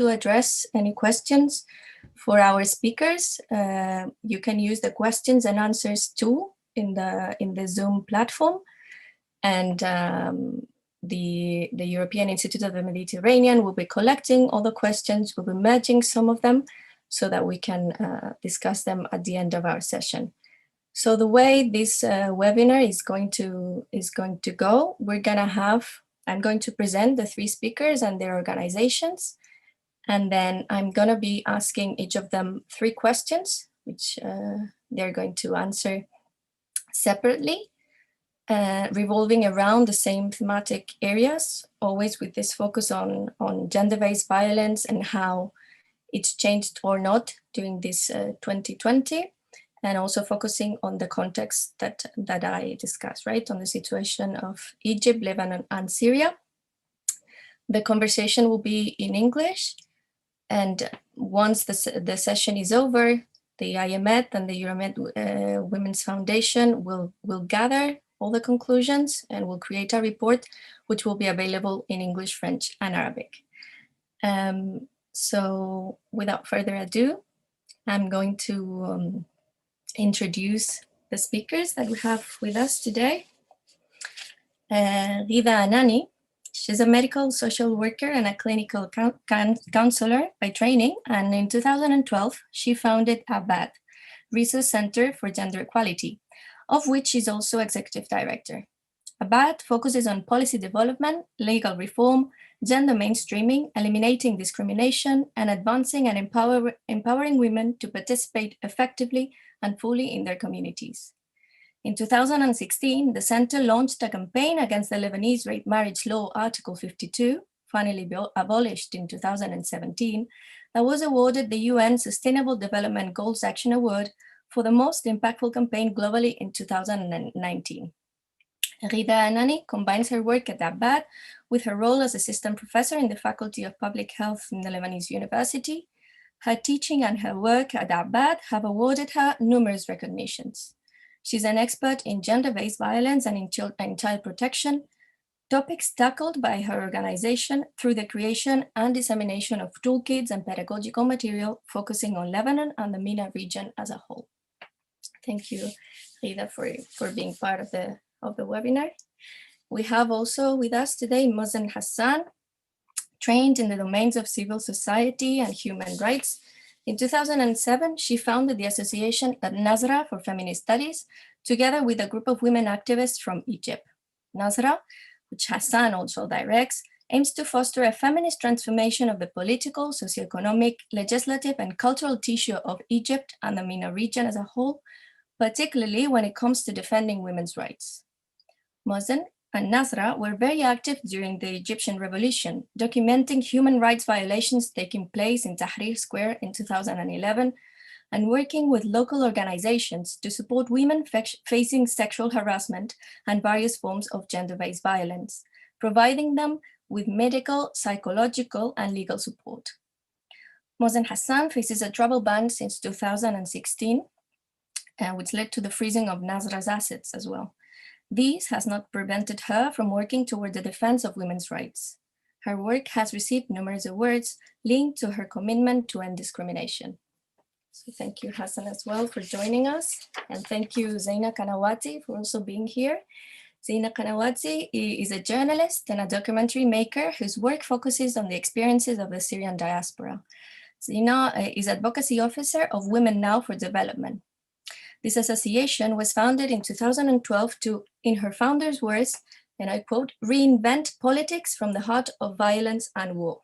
to address any questions for our speakers, you can use the questions and answers tool in the Zoom platform. And the European Institute of the Mediterranean will be collecting all the questions, we'll be merging some of them so that we can discuss them at the end of our session. So the way this webinar is going to go, I'm going to present the three speakers and their organizations. And then I'm going to be asking each of them 3 questions, which they're going to answer separately, revolving around the same thematic areas, always with this focus on gender-based violence and how it's changed or not during this 2020, and also focusing on the context that I discussed, right, on the situation of Egypt, Lebanon, and Syria. The conversation will be in English. And once the session is over, the IEMed and the EuroMed Women's Foundation will gather all the conclusions and will create a report which will be available in English, French, and Arabic. So without further ado, I'm going to introduce the speakers that we have with us today. Ghida Anani. She's a medical social worker and a clinical counselor by training, and in 2012, she founded ABAD, Research Center for Gender Equality, of which she's also executive director. ABAD focuses on policy development, legal reform, gender mainstreaming, eliminating discrimination, and advancing and empowering women to participate effectively and fully in their communities. In 2016, the center launched a campaign against the Lebanese rape marriage law, Article 52, finally abolished in 2017, that was awarded the UN Sustainable Development Goals Action Award for the most impactful campaign globally in 2019. Ghida Anani combines her work at ABAD with her role as assistant professor in the Faculty of Public Health in the Lebanese University. Her teaching and her work at ABAD have awarded her numerous recognitions. She's an expert in gender-based violence and in child protection, topics tackled by her organization through the creation and dissemination of toolkits and pedagogical material focusing on Lebanon and the MENA region as a whole. Thank you, Ghida, for being part of the webinar. We have also with us today Mazen Hassan, trained in the domains of civil society and human rights. In 2007, she founded the association Nazra for Feminist Studies, together with a group of women activists from Egypt. Nazra, which Hassan also directs, aims to foster a feminist transformation of the political, socioeconomic, legislative, and cultural tissue of Egypt and the MENA region as a whole, particularly when it comes to defending women's rights. Mazen and Nazra were very active during the Egyptian revolution, documenting human rights violations taking place in Tahrir Square in 2011, and working with local organizations to support women facing sexual harassment and various forms of gender-based violence, providing them with medical, psychological, and legal support. Mazen Hassan faces a travel ban since 2016, which led to the freezing of Nazra's assets as well. This has not prevented her from working toward the defense of women's rights. Her work has received numerous awards linked to her commitment to end discrimination. So thank you, Hassan, as well, for joining us. And thank you, Zeina Kanawati, for also being here. Zeina Kanawati is a journalist and a documentary maker whose work focuses on the experiences of the Syrian diaspora. Zeina is advocacy officer of Women Now for Development. This association was founded in 2012 to, in her founder's words, and I quote, reinvent politics from the heart of violence and war.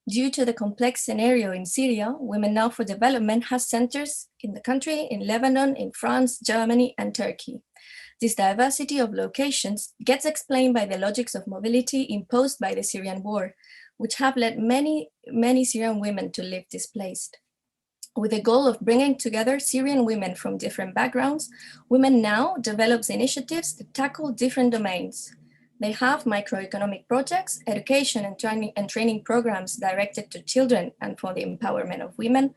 Due to the complex scenario in Syria, Women Now for Development has centers in the country, in Lebanon, in France, Germany, and Turkey. This diversity of locations gets explained by the logics of mobility imposed by the Syrian war, which have led many Syrian women to live displaced. With the goal of bringing together Syrian women from different backgrounds, Women Now develops initiatives that tackle different domains. They have microeconomic projects, education and training programs directed to children and for the empowerment of women,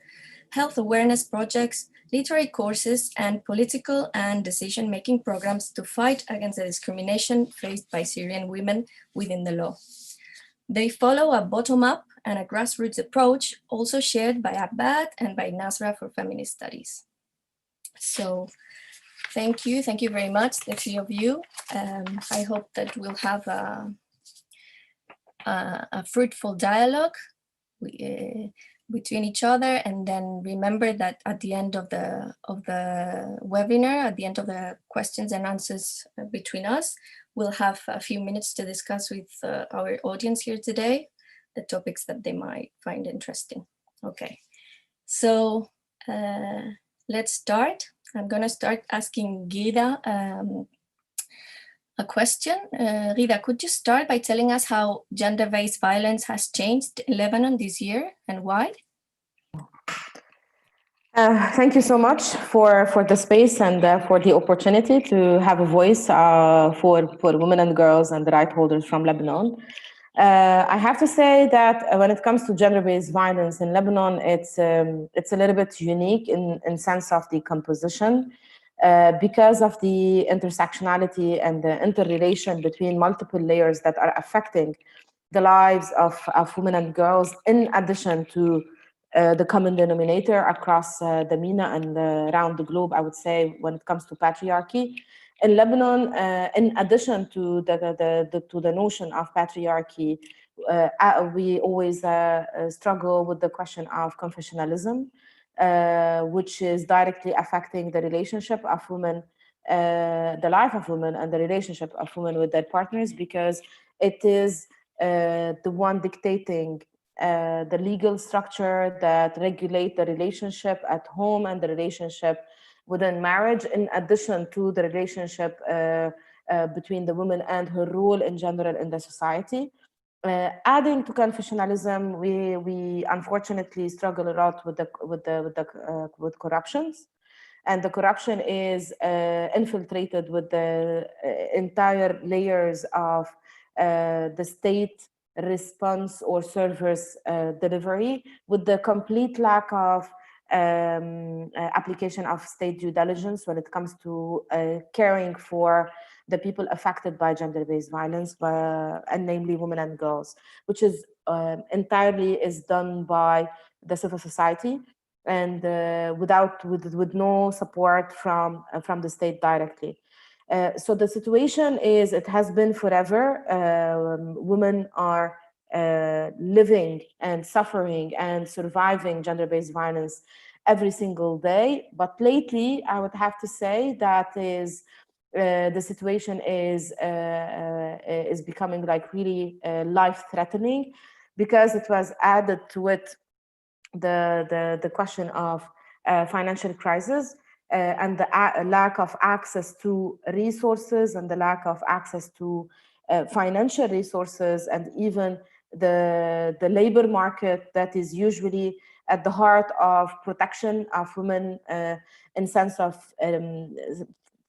health awareness projects, literary courses, and political and decision-making programs to fight against the discrimination faced by Syrian women within the law. They follow a bottom-up and a grassroots approach also shared by Abbad and by Nasra for Feminist Studies. So thank you very much, the three of you. I hope that we'll have a fruitful dialogue between each other, and then remember that at the end of the webinar, at the end of the questions and answers between us, we'll have a few minutes to discuss with our audience here today the topics that they might find interesting. Okay, so let's start. I'm going to start asking Gida a question. Rida, could you start by telling us how gender-based violence has changed in Lebanon this year and why? Thank you so much for the space and for the opportunity to have a voice for women and girls and the right holders from Lebanon. I have to say that when it comes to gender-based violence in Lebanon, it's a little bit unique in sense of the composition. Because of the intersectionality and the interrelation between multiple layers that are affecting the lives of women and girls, in addition to the common denominator across the MENA and around the globe, I would say, when it comes to patriarchy. In Lebanon, in addition to the notion of patriarchy, we always struggle with the question of confessionalism, which is directly affecting the relationship of women, the life of women and the relationship of women with their partners, because it is the one dictating the legal structure that regulate the relationship at home and the relationship within marriage, in addition to the relationship between the woman and her role in general in the society. Adding to confessionalism, we unfortunately struggle a lot with corruptions, and the corruption is infiltrated with the entire layers of the state response or service delivery, with the complete lack of application of state due diligence when it comes to caring for the people affected by gender-based violence, and namely women and girls, which is entirely is done by the civil society and with no support from the state directly. So the situation is, it has been forever. Women are living and suffering and surviving gender-based violence every single day. But lately, I would have to say that the situation is becoming like really life-threatening, because it was added to it the question of financial crisis. And the lack of access to resources and the lack of access to financial resources, and even the labor market that is usually at the heart of protection of women, in sense of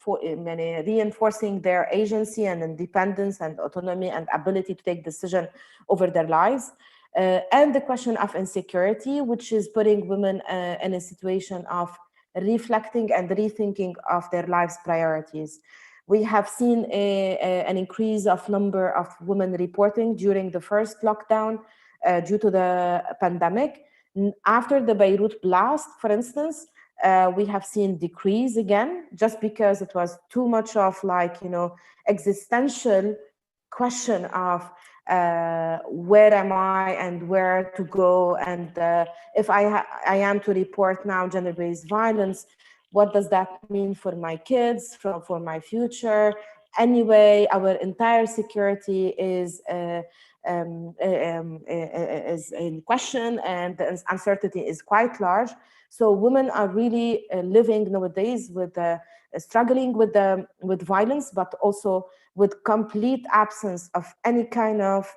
reinforcing their agency and independence and autonomy and ability to take decision over their lives. And the question of insecurity, which is putting women in a situation of reflecting and rethinking of their lives' priorities. We have seen an increase of number of women reporting during the first lockdown due to the pandemic. After the Beirut blast, for instance, we have seen decrease again, just because it was too much of existential question of where am I and where to go, and if I am to report now gender-based violence, what does that mean for my kids, for my future? Anyway, our entire security is in question, and the uncertainty is quite large. So women are really living nowadays with struggling with violence, but also with complete absence of any kind of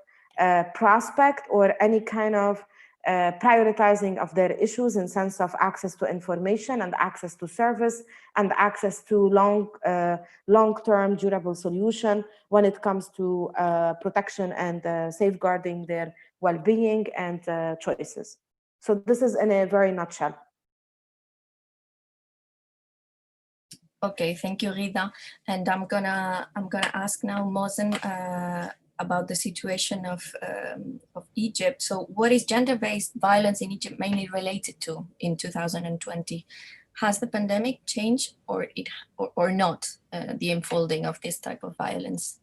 prospect or any kind of prioritizing of their issues, in sense of access to information and access to service and access to long-term durable solution when it comes to protection and safeguarding their well-being and choices. So this is in a very nutshell. Okay, thank you, Rida. And I'm gonna ask now Mosen about the situation of Egypt. So what is gender-based violence in Egypt mainly related to in 2020? Has the pandemic changed or not the unfolding of this type of violence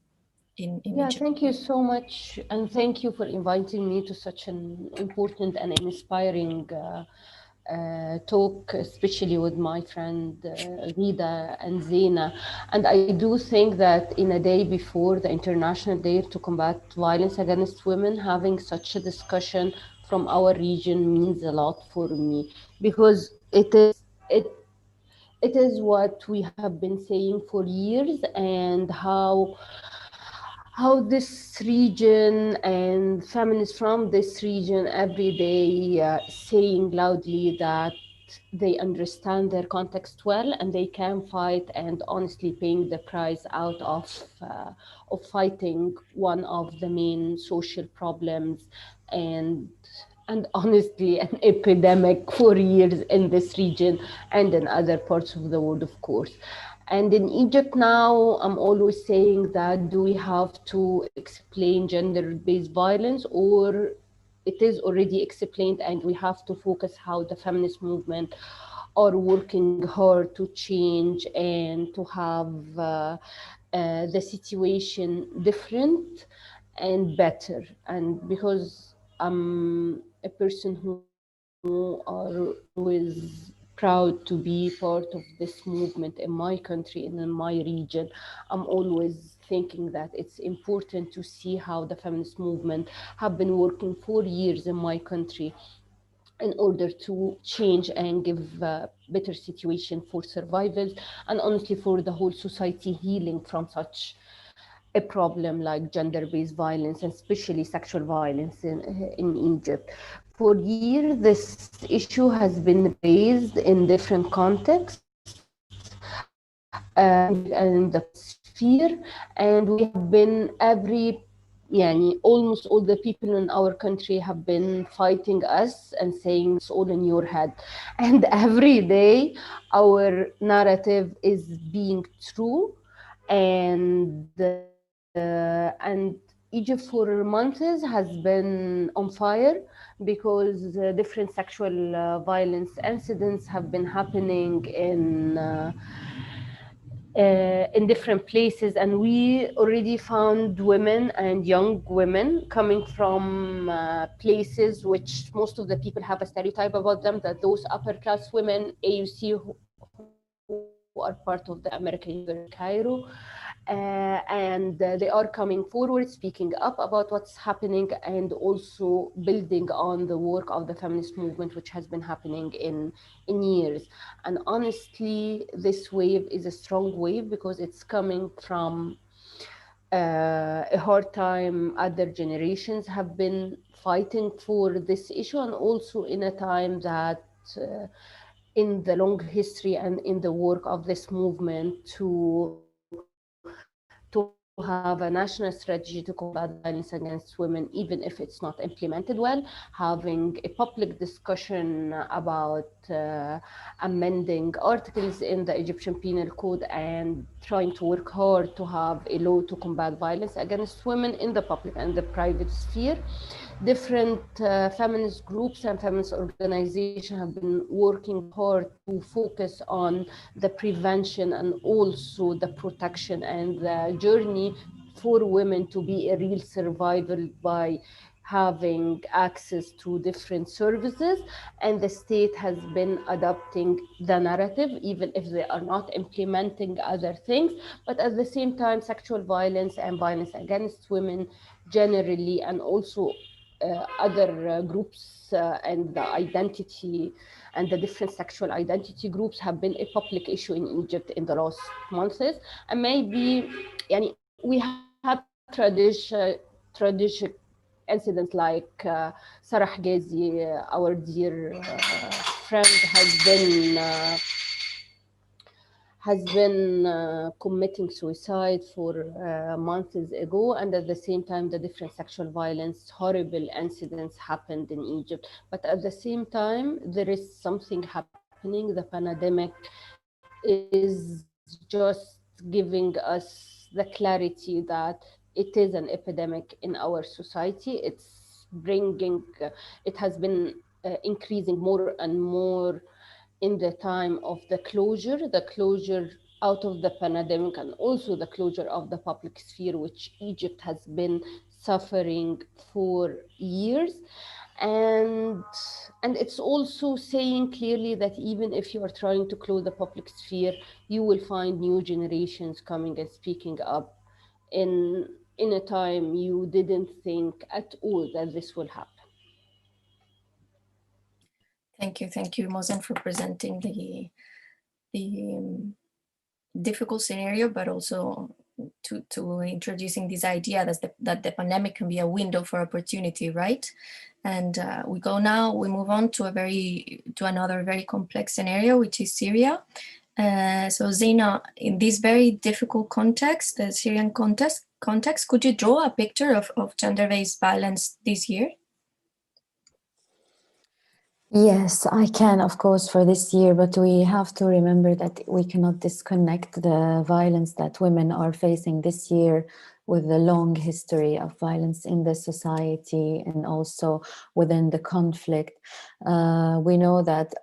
in Yeah, Egypt? thank you so much. And thank you for inviting me to such an important and inspiring talk, especially with my friend Rida and Zena. And I do think that in a day before the International Day to Combat Violence Against Women, having such a discussion from our region means a lot for me, because it is what we have been saying for years, and how this region and feminists from this region every day saying loudly that they understand their context well and they can fight, and honestly paying the price out of fighting one of the main social problems, and and honestly an epidemic for years in this region and in other parts of the world, of course. And in Egypt now, I'm always saying that, do we have to explain gender-based violence, or it is already explained and we have to focus how the feminist movement are working hard to change and to have the situation different and better. And because I'm a person who are always proud to be part of this movement in my country and in my region, I'm always thinking that it's important to see how the feminist movement have been working for years in my country in order to change and give a better situation for survivors, and honestly for the whole society healing from such a problem like gender-based violence, and especially sexual violence in Egypt. For years, this issue has been raised in different contexts in the public sphere, and we have been almost all the people in our country have been fighting us and saying it's all in your head. And every day, our narrative is being true, and Egypt for months has been on fire because different sexual violence incidents have been happening in different places, and we already found women and young women coming from places which most of the people have a stereotype about them, that those upper class women, AUC, who are part of the American University in Cairo, and they are coming forward, speaking up about what's happening, and also building on the work of the feminist movement, which has been happening in years. And honestly, this wave is a strong wave because it's coming from a hard time other generations have been fighting for this issue, and also in a time that in the long history and in the work of this movement to have a national strategy to combat violence against women, even if it's not implemented well, having a public discussion about amending articles in the Egyptian Penal Code, and trying to work hard to have a law to combat violence against women in the public and the private sphere. Different feminist groups and feminist organizations have been working hard to focus on the prevention and also the protection and the journey for women to be a real survival by having access to different services. And the state has been adopting the narrative, even if they are not implementing other things. But at the same time, sexual violence and violence against women generally, and also other groups and the identity and the different sexual identity groups have been a public issue in Egypt in the last months. And maybe we had tradition incidents like Sarah Ghazi, our dear friend, has been committing suicide for months ago, and at the same time the different sexual violence horrible incidents happened in Egypt. But at the same time there is something happening. The pandemic is just giving us the clarity that it is an epidemic in our society. It's bringing, it has been increasing more and more in the time of the closure out of the pandemic, and also the closure of the public sphere, which Egypt has been suffering for years. And it's also saying clearly that even if you are trying to close the public sphere, you will find new generations coming and speaking up in a time you didn't think at all that this will happen. Thank you, Mosen, for presenting the difficult scenario, but also to introducing this idea that the pandemic can be a window for opportunity, right? And we move on to another very complex scenario, which is Syria. So Zeina, in this very difficult context, the Syrian context, could you draw a picture of gender-based violence this year? Yes, I can, of course, for this year, but we have to remember that we cannot disconnect the violence that women are facing this year with the long history of violence in the society and also within the conflict. We know that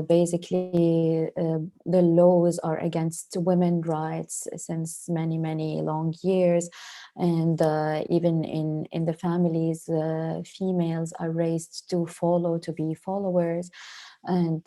basically the laws are against women's rights since many, many long years. And even in the families, females are raised to follow, to be followers. And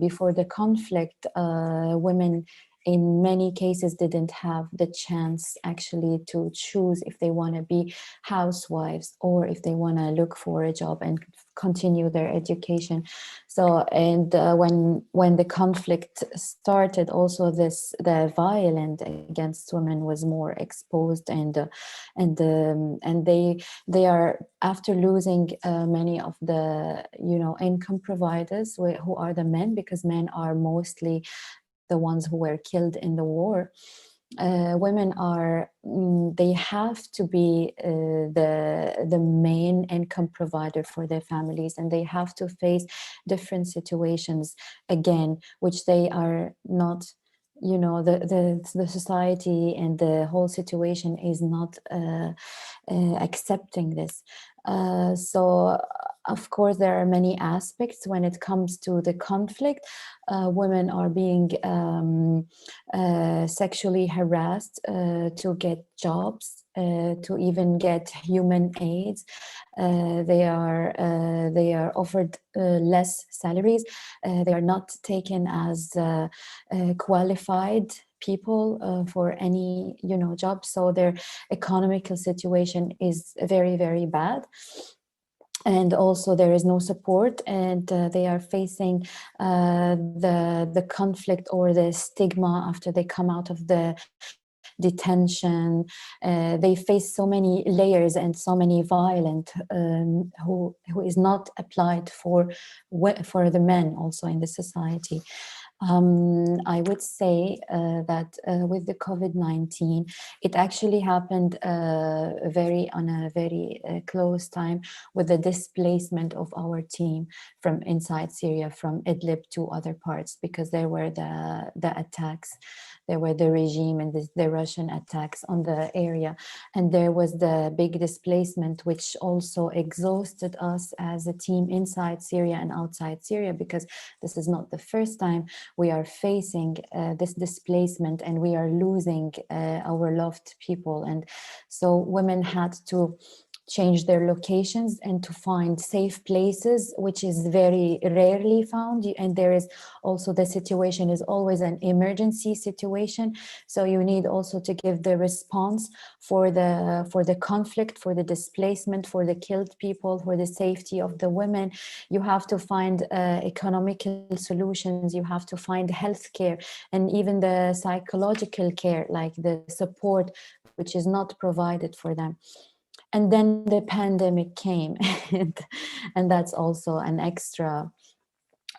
before the conflict, women in many cases didn't have the chance actually to choose if they want to be housewives or if they want to look for a job and continue their education. So, and when the conflict started, also the violence against women was more exposed, and they are, after losing many of the income providers who are the men, because men are mostly the ones who were killed in the war. Women are, they have to be the main income provider for their families, and they have to face different situations again, which they are not, the society and the whole situation is not accepting this. So of course there are many aspects when it comes to the conflict. Women are being sexually harassed to get jobs, to even get human aids. They are offered less salaries. They are not taken as qualified people for any job. So their economical situation is very, very bad. And also there is no support, and they are facing the conflict or the stigma after they come out of the detention. They face so many layers and so many violent who is not applied for the men also in the society. I would say that with the COVID-19, it actually happened on a very close time with the displacement of our team from inside Syria, from Idlib to other parts, because there were the attacks. There were the regime and the Russian attacks on the area. And there was the big displacement, which also exhausted us as a team inside Syria and outside Syria, because this is not the first time we are facing this displacement, and we are losing our loved people. And so women had to change their locations and to find safe places, which is very rarely found. And there is also, the situation is always an emergency situation, so you need also to give the response for the conflict, for the displacement, for the killed people, for the safety of the women. You have to find economical solutions, you have to find healthcare, and even the psychological care, like the support, which is not provided for them. And then the pandemic came, and that's also an extra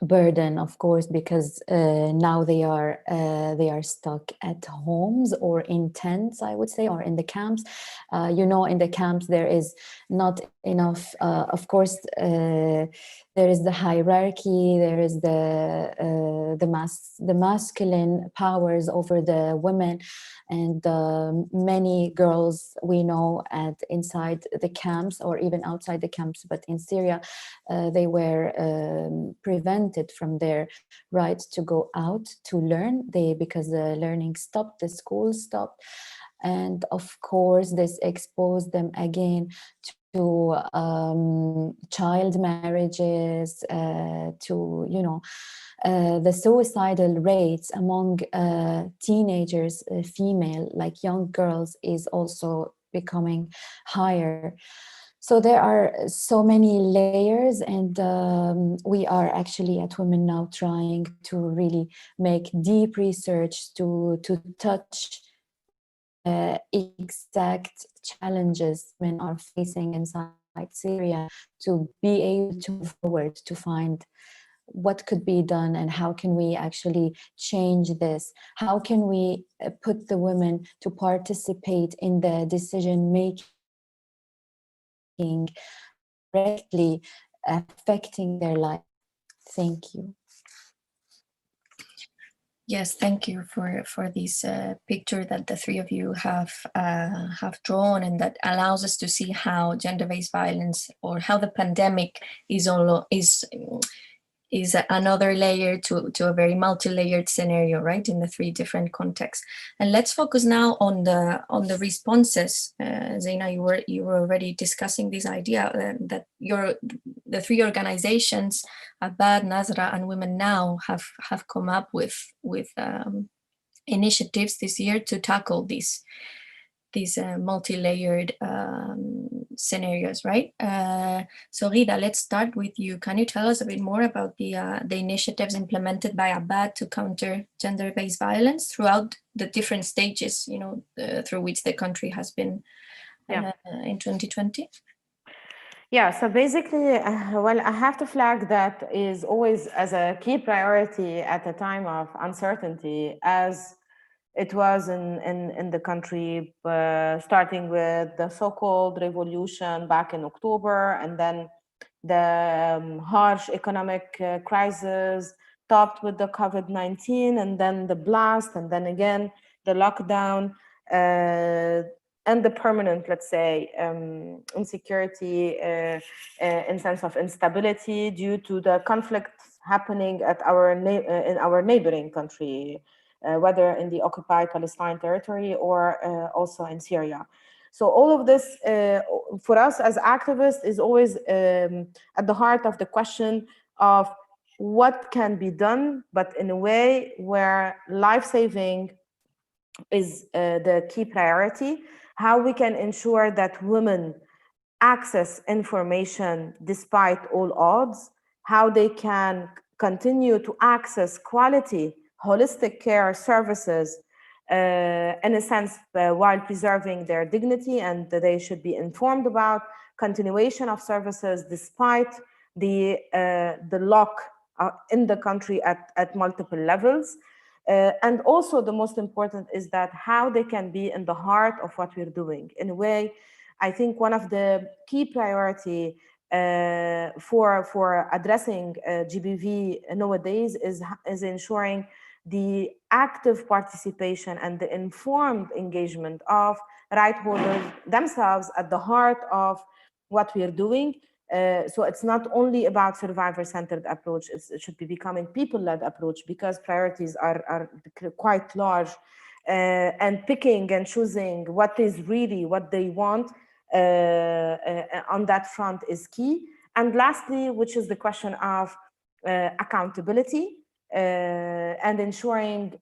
burden, of course, because now they are stuck at homes or in tents, I would say, or in the camps. In the camps there is not enough. Of course, there is the hierarchy. There is the masculine powers over the women, and many girls we know inside the camps or even outside the camps, but in Syria, they were prevented from their right to go out to learn, because the learning stopped, the school stopped. And of course, this exposed them again to child marriages, to, the suicidal rates among teenagers, female, like young girls, is also becoming higher. So there are so many layers, and we are actually at Women Now trying to really make deep research to touch exact challenges men are facing inside Syria, to be able to move forward, to find what could be done and how can we actually change this? How can we put the women to participate in the decision making directly affecting their life? Thank you. Yes, thank you for this picture that the three of you have drawn, and that allows us to see how gender-based violence, or how the pandemic is another layer to a very multi-layered scenario, right, in the three different contexts. And let's focus now on the responses. Zaina, you were already discussing this idea that the three organizations, Abad, Nazra, and Women Now, have come up with initiatives this year to tackle these multi-layered scenarios, right? So Rida, let's start with you. Can you tell us a bit more about the initiatives implemented by Abad to counter gender-based violence throughout the different stages, through which the country has been in 2020? Yeah, so basically, I have to flag that is always as a key priority at a time of uncertainty, as it was in the country, starting with the so-called revolution back in October, and then the harsh economic crisis topped with the COVID-19, and then the blast, and then again the lockdown, and the permanent, let's say, insecurity in sense of instability due to the conflicts happening at in our neighboring country, whether in the occupied Palestine territory or also in Syria. So all of this, for us as activists, is always at the heart of the question of what can be done, but in a way where life-saving is the key priority, how we can ensure that women access information despite all odds, how they can continue to access quality holistic care services in a sense while preserving their dignity, and they should be informed about continuation of services despite the lock in the country at multiple levels. And also the most important is that how they can be in the heart of what we're doing. In a way, I think one of the key priority for addressing GBV nowadays is ensuring the active participation and the informed engagement of right holders themselves at the heart of what we are doing. So it's not only about survivor-centered approach, it should be becoming people-led approach, because priorities are quite large, and picking and choosing what is really what they want on that front is key. And lastly, which is the question of accountability and ensuring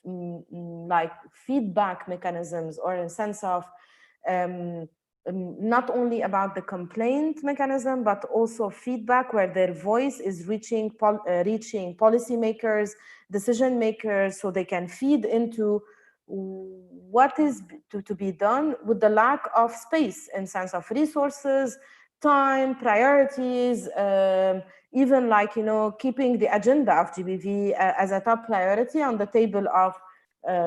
like feedback mechanisms, or a sense of not only about the complaint mechanism, but also feedback where their voice is reaching policymakers, decision makers, so they can feed into what is to be done with the lack of space in sense of resources, time, priorities, even like, keeping the agenda of GBV as a top priority on the table of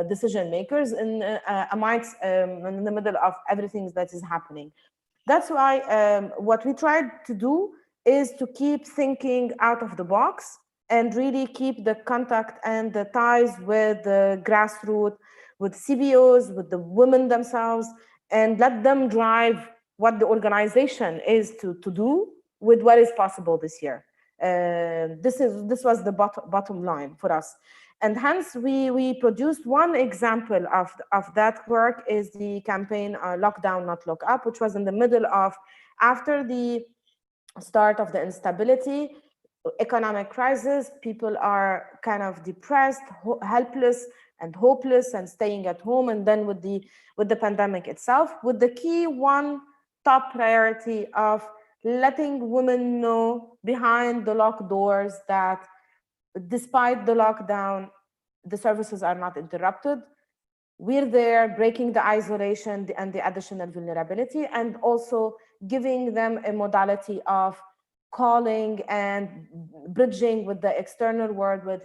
decision makers in the middle of everything that is happening. That's why what we tried to do is to keep thinking out of the box and really keep the contact and the ties with the grassroots, with CBOs, with the women themselves, and let them drive what the organization is to do with what is possible this year. This was the bottom line for us. And hence, we produced one example of that work is the campaign Lockdown, Not Lock Up, which was in the middle of, after the start of the instability, economic crisis, people are kind of depressed, helpless, and hopeless, and staying at home. And then with the pandemic itself, with the key one top priority of letting women know behind the locked doors that despite the lockdown, the services are not interrupted. We're there breaking the isolation and the additional vulnerability, and also giving them a modality of calling and bridging with the external world, with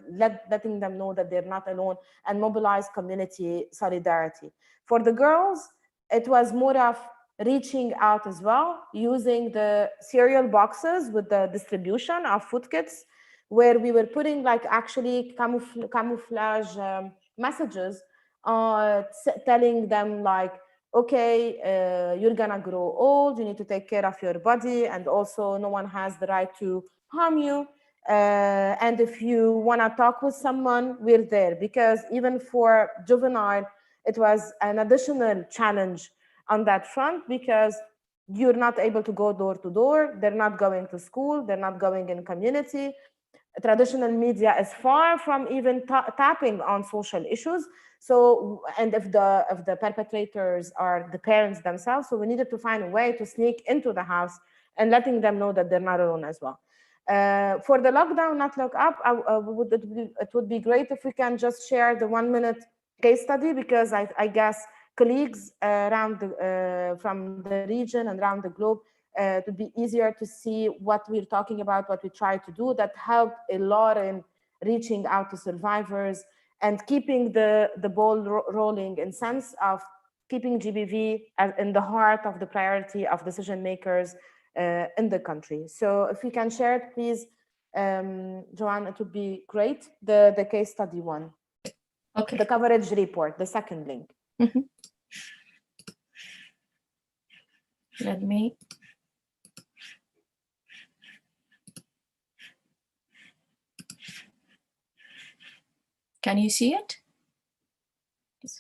letting them know that they're not alone, and mobilize community solidarity. For the girls, it was more of reaching out as well, using the cereal boxes with the distribution of food kits, where we were putting like actually camouflage messages, telling them like, okay, you're gonna grow old, you need to take care of your body, and also no one has the right to harm you. And if you wanna talk with someone, we're there. Because even for juvenile, it was an additional challenge on that front, because you're not able to go door to door, they're not going to school, they're not going in community. Traditional media is far from even tapping on social issues. So, and if the perpetrators are the parents themselves, so we needed to find a way to sneak into the house and letting them know that they're not alone as well. For the lockdown, not lock up, it would be great if we can just share the 1-minute case study, because I guess colleagues around from the region and around the globe, it would be easier to see what we're talking about, what we try to do, that helped a lot in reaching out to survivors and keeping the ball rolling, in sense of keeping GBV in the heart of the priority of decision makers in the country. So if we can share it, please, Joanne, it would be great. The case study one. Okay. The coverage report, the second link. Mm-hmm. Let me. Can you see it? Yes.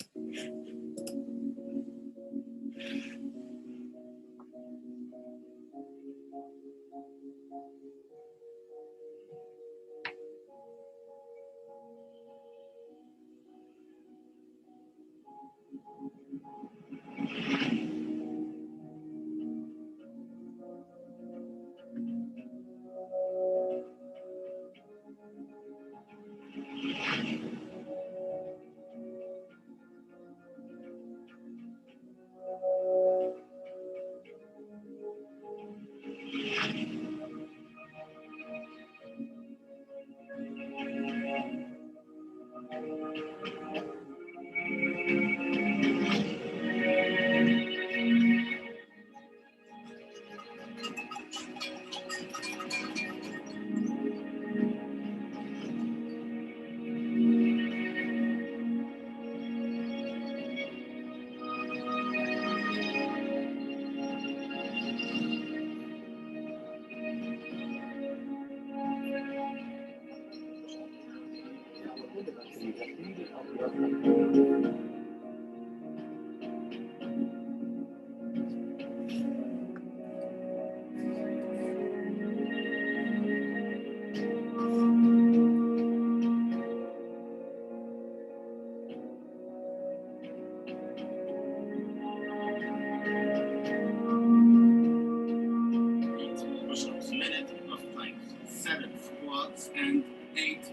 And 8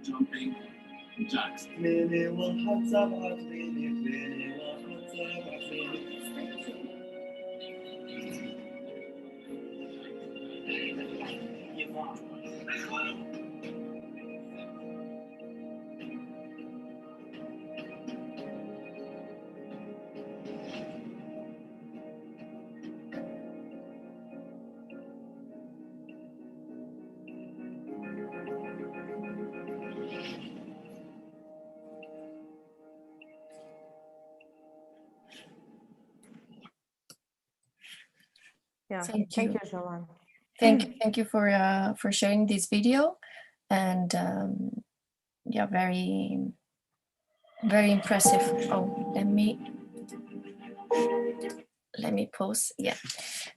jumping jacks. Yeah. Thank you. Thank you, Joanne. Thank you for sharing this video, and yeah, very impressive. Oh, let me pause. Yeah.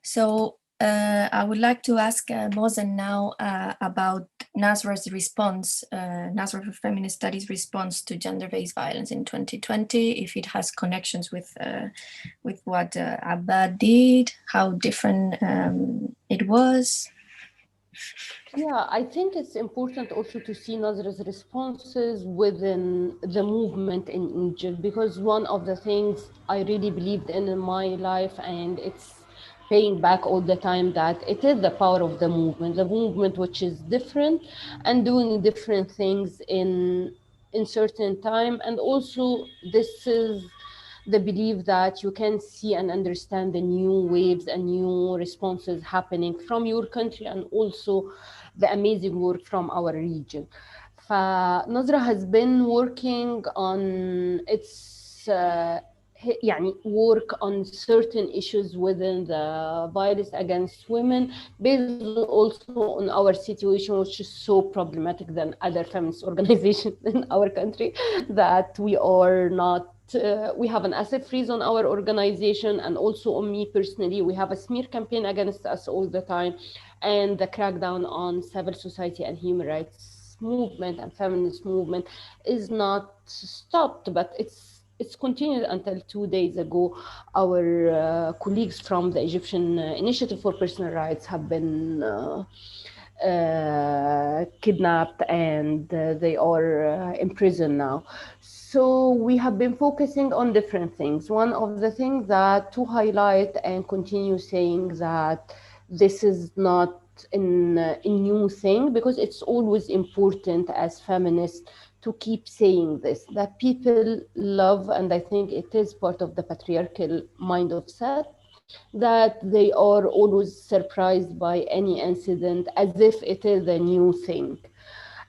So I would like to ask Mosen now about Nasra's response, Nasra for Feminist Studies response to gender-based violence in 2020, if it has connections with what Abba did, how different it was. Yeah, I think it's important also to see Nazra's responses within the movement in Egypt, because one of the things I really believed in my life, and it's paying back all the time, that it is the power of the movement which is different and doing different things in certain time. And also this is the belief that you can see and understand the new waves and new responses happening from your country, and also the amazing work from our region. فنظرة has been working on its يعني work on certain issues within the violence against women, based also on our situation, which is so problematic than other feminist organizations in our country, that we are not we have an asset freeze on our organization, and also on me personally, we have a smear campaign against us all the time, and the crackdown on civil society and human rights movement and feminist movement is not stopped, but it's continued until 2 days ago. Our colleagues from the Egyptian Initiative for Personal Rights have been kidnapped, and they are in prison now. So we have been focusing on different things. One of the things that to highlight and continue saying that this is not a new thing, because it's always important as feminists to keep saying this, that people love, and I think it is part of the patriarchal mind of set, that they are always surprised by any incident as if it is a new thing,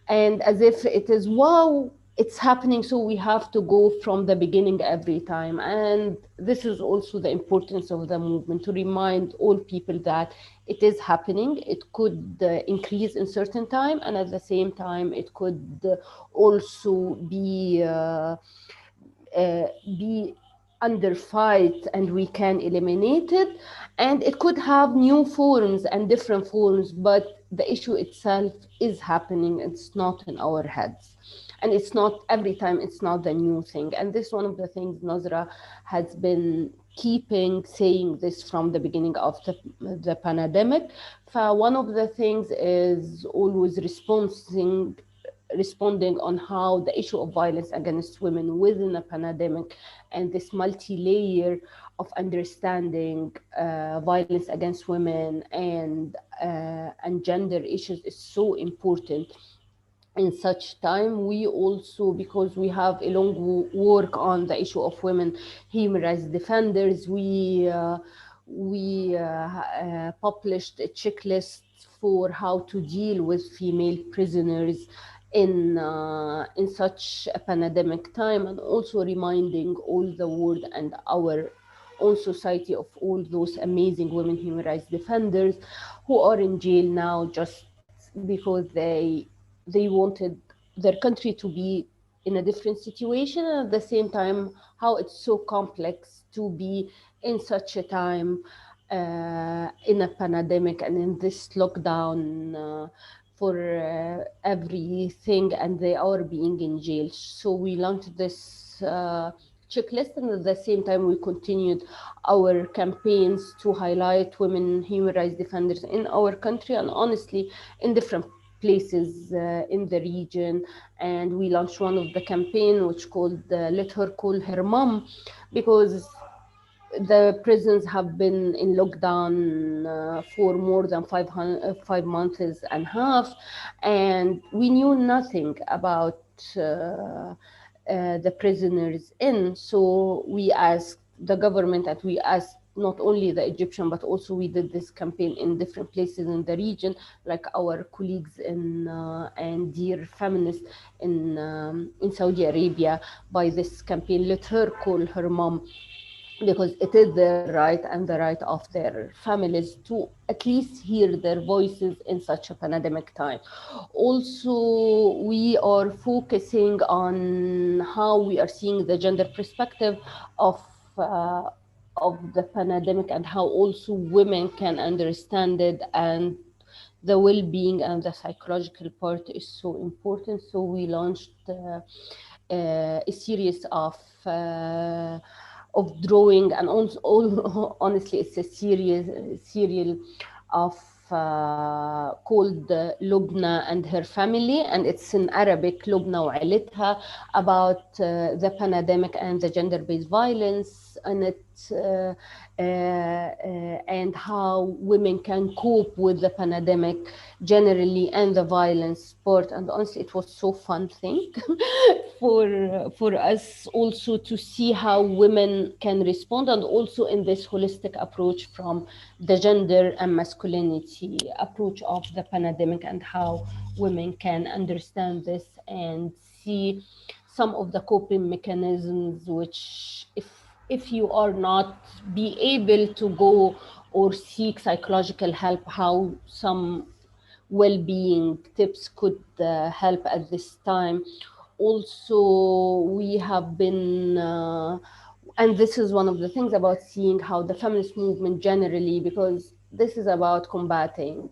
and as if it is, wow, it's happening, so we have to go from the beginning every time. And this is also the importance of the movement, to remind all people that it is happening. It could increase in certain time, and at the same time it could also be under fight, and we can eliminate it, and it could have new forms and different forms, but the issue itself is happening. It's not in our heads, and it's not every time, it's not the new thing. And this one of the things Nazra has been keeping saying this from the beginning of the pandemic. One of the things is always responding on how the issue of violence against women within a pandemic, and this multi-layer of understanding violence against women and gender issues is so important in such time. We also, because we have a long work on the issue of women human rights defenders, we published a checklist for how to deal with female prisoners in such a pandemic time, and also reminding all the world and our own society of all those amazing women human rights defenders who are in jail now just because they wanted their country to be in a different situation, and at the same time how it's so complex to be in such a time in a pandemic and in this lockdown for everything, and they are being in jail. So we launched this checklist, and at the same time we continued our campaigns to highlight women human rights defenders in our country, and honestly in different places in the region. And we launched one of the campaign which called Let Her Call Her Mom, because the prisons have been in lockdown for more than 5 months and a half, and we knew nothing about the prisoners in. So we asked the government, and we asked not only the Egyptian, but also we did this campaign in different places in the region, like our colleagues in and dear feminists in Saudi Arabia, by this campaign, let her call her mom, because it is their right and the right of their families to at least hear their voices in such a pandemic time. Also, we are focusing on how we are seeing the gender perspective of uh, of the pandemic, and how also women can understand it, and the well-being and the psychological part is so important. So we launched a series of drawing, and also, honestly, it's a serial of called Lubna and Her Family, and it's in Arabic, Lubna وعيلتها, about the pandemic and the gender-based violence, and and how women can cope with the pandemic generally and the violence part. And honestly, it was so fun thing for us also to see how women can respond, and also in this holistic approach from the gender and masculinity approach of the pandemic, and how women can understand this and see some of the coping mechanisms, which if you are not be able to go or seek psychological help, how some well-being tips could help at this time. Also, we have been and this is one of the things about seeing how the feminist movement generally, because this is about combating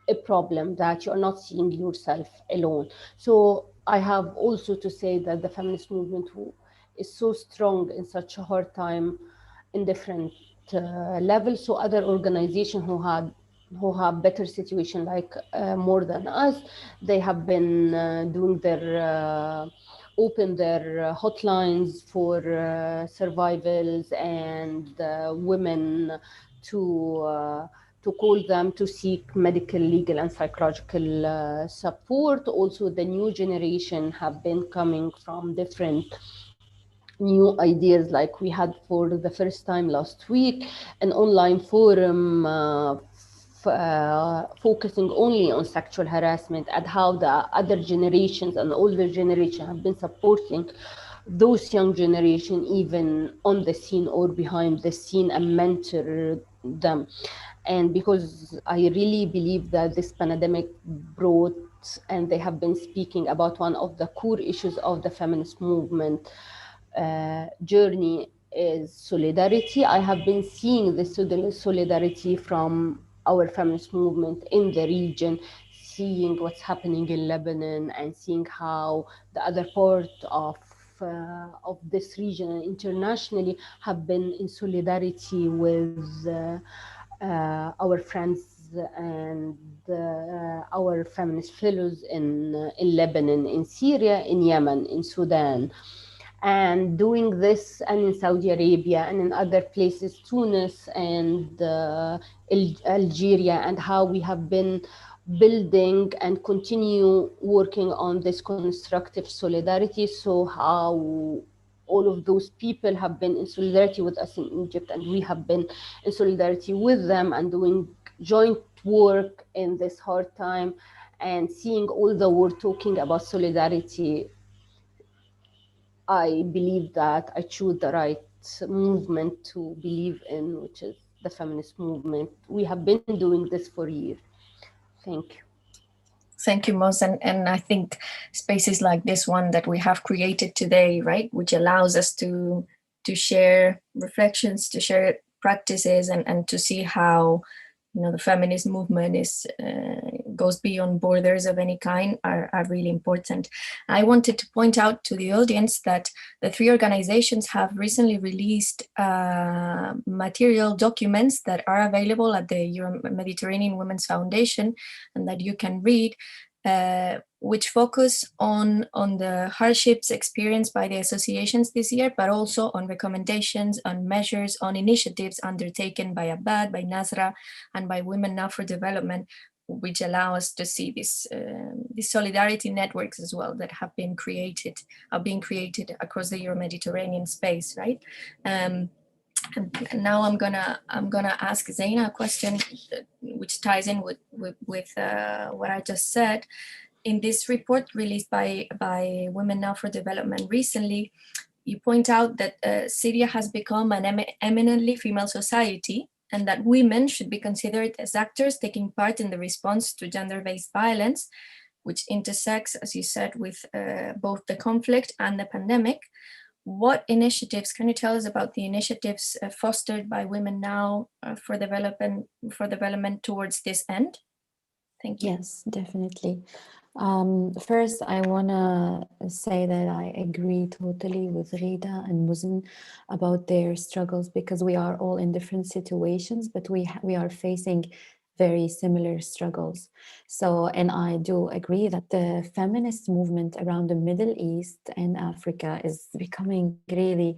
a problem that you're not seeing yourself alone. So I have also to say that the feminist movement is so strong in such a hard time in different levels. So other organizations who have better situation, like more than us, they have been doing their open their hotlines for survivors and women to call them to seek medical, legal, and psychological support. Also, the new generation have been coming from different new ideas, like we had for the first time last week an online forum focusing only on sexual harassment, and how the other generations and older generation have been supporting those young generation even on the scene or behind the scene, and mentor them. And because I really believe that this pandemic brought, and they have been speaking about one of the core issues of the feminist movement journey is solidarity. I have been seeing this solidarity from our feminist movement in the region, seeing what's happening in Lebanon, and seeing how the other part of this region and internationally have been in solidarity with our friends and our feminist fellows in Lebanon, in Syria, in Yemen, in Sudan. And doing this, and in Saudi Arabia and in other places, Tunis and Algeria, and how we have been building and continue working on this constructive solidarity. So how all of those people have been in solidarity with us in Egypt, and we have been in solidarity with them, and doing joint work in this hard time, and seeing all the world talking about solidarity. I believe that I choose the right movement to believe in, which is the feminist movement. We have been doing this for years. Thank you. Thank you, Mos. And I think spaces like this one that we have created today, right, which allows us to share reflections, to share practices, and to see how, you know, the feminist movement is goes beyond borders of any kind, are really important. I wanted to point out to the audience that the three organizations have recently released material documents that are available at the Euro Mediterranean Women's Foundation, and that you can read. which focus on the hardships experienced by the associations this year, but also on recommendations, on measures, on initiatives undertaken by Abad, by Nasra, and by Women Now for Development, which allow us to see these solidarity networks as well that have been created, are being created across the Euro-Mediterranean space, right? And now I'm gonna ask Zaina a question which ties in with what I just said. In this report released by Women Now for Development recently, you point out that Syria has become an eminently female society, and that women should be considered as actors taking part in the response to gender-based violence, which intersects, as you said, with both the conflict and the pandemic. What initiatives, can you tell us about the initiatives fostered by Women Now for development towards this end? Thank you. Yes, definitely. First, I want to say that I agree totally with Rita and Muzin about their struggles, because we are all in different situations, but we are facing very similar struggles. So, and I do agree that the feminist movement around the Middle East and Africa is becoming really,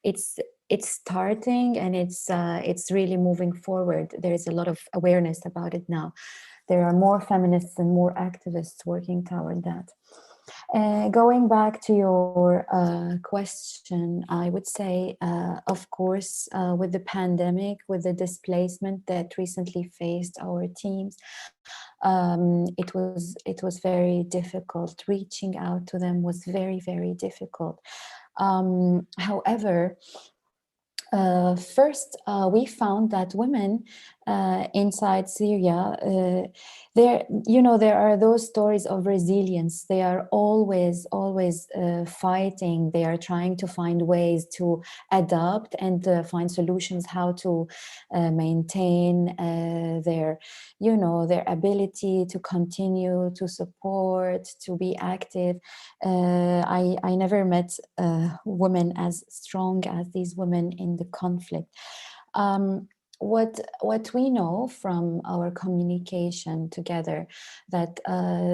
it's starting, and it's really moving forward. There is a lot of awareness about it now. There are more feminists and more activists working toward that. Going back to your question, I would say, of course, with the pandemic, with the displacement that recently faced our teams, it was very difficult. Reaching out to them was very, very difficult. However, first, we found that women inside Syria, there are those stories of resilience. They are always fighting. They are trying to find ways to adapt and find solutions how to maintain their ability to continue to support, to be active. I never met women as strong as these women in the conflict. What we know from our communication together, that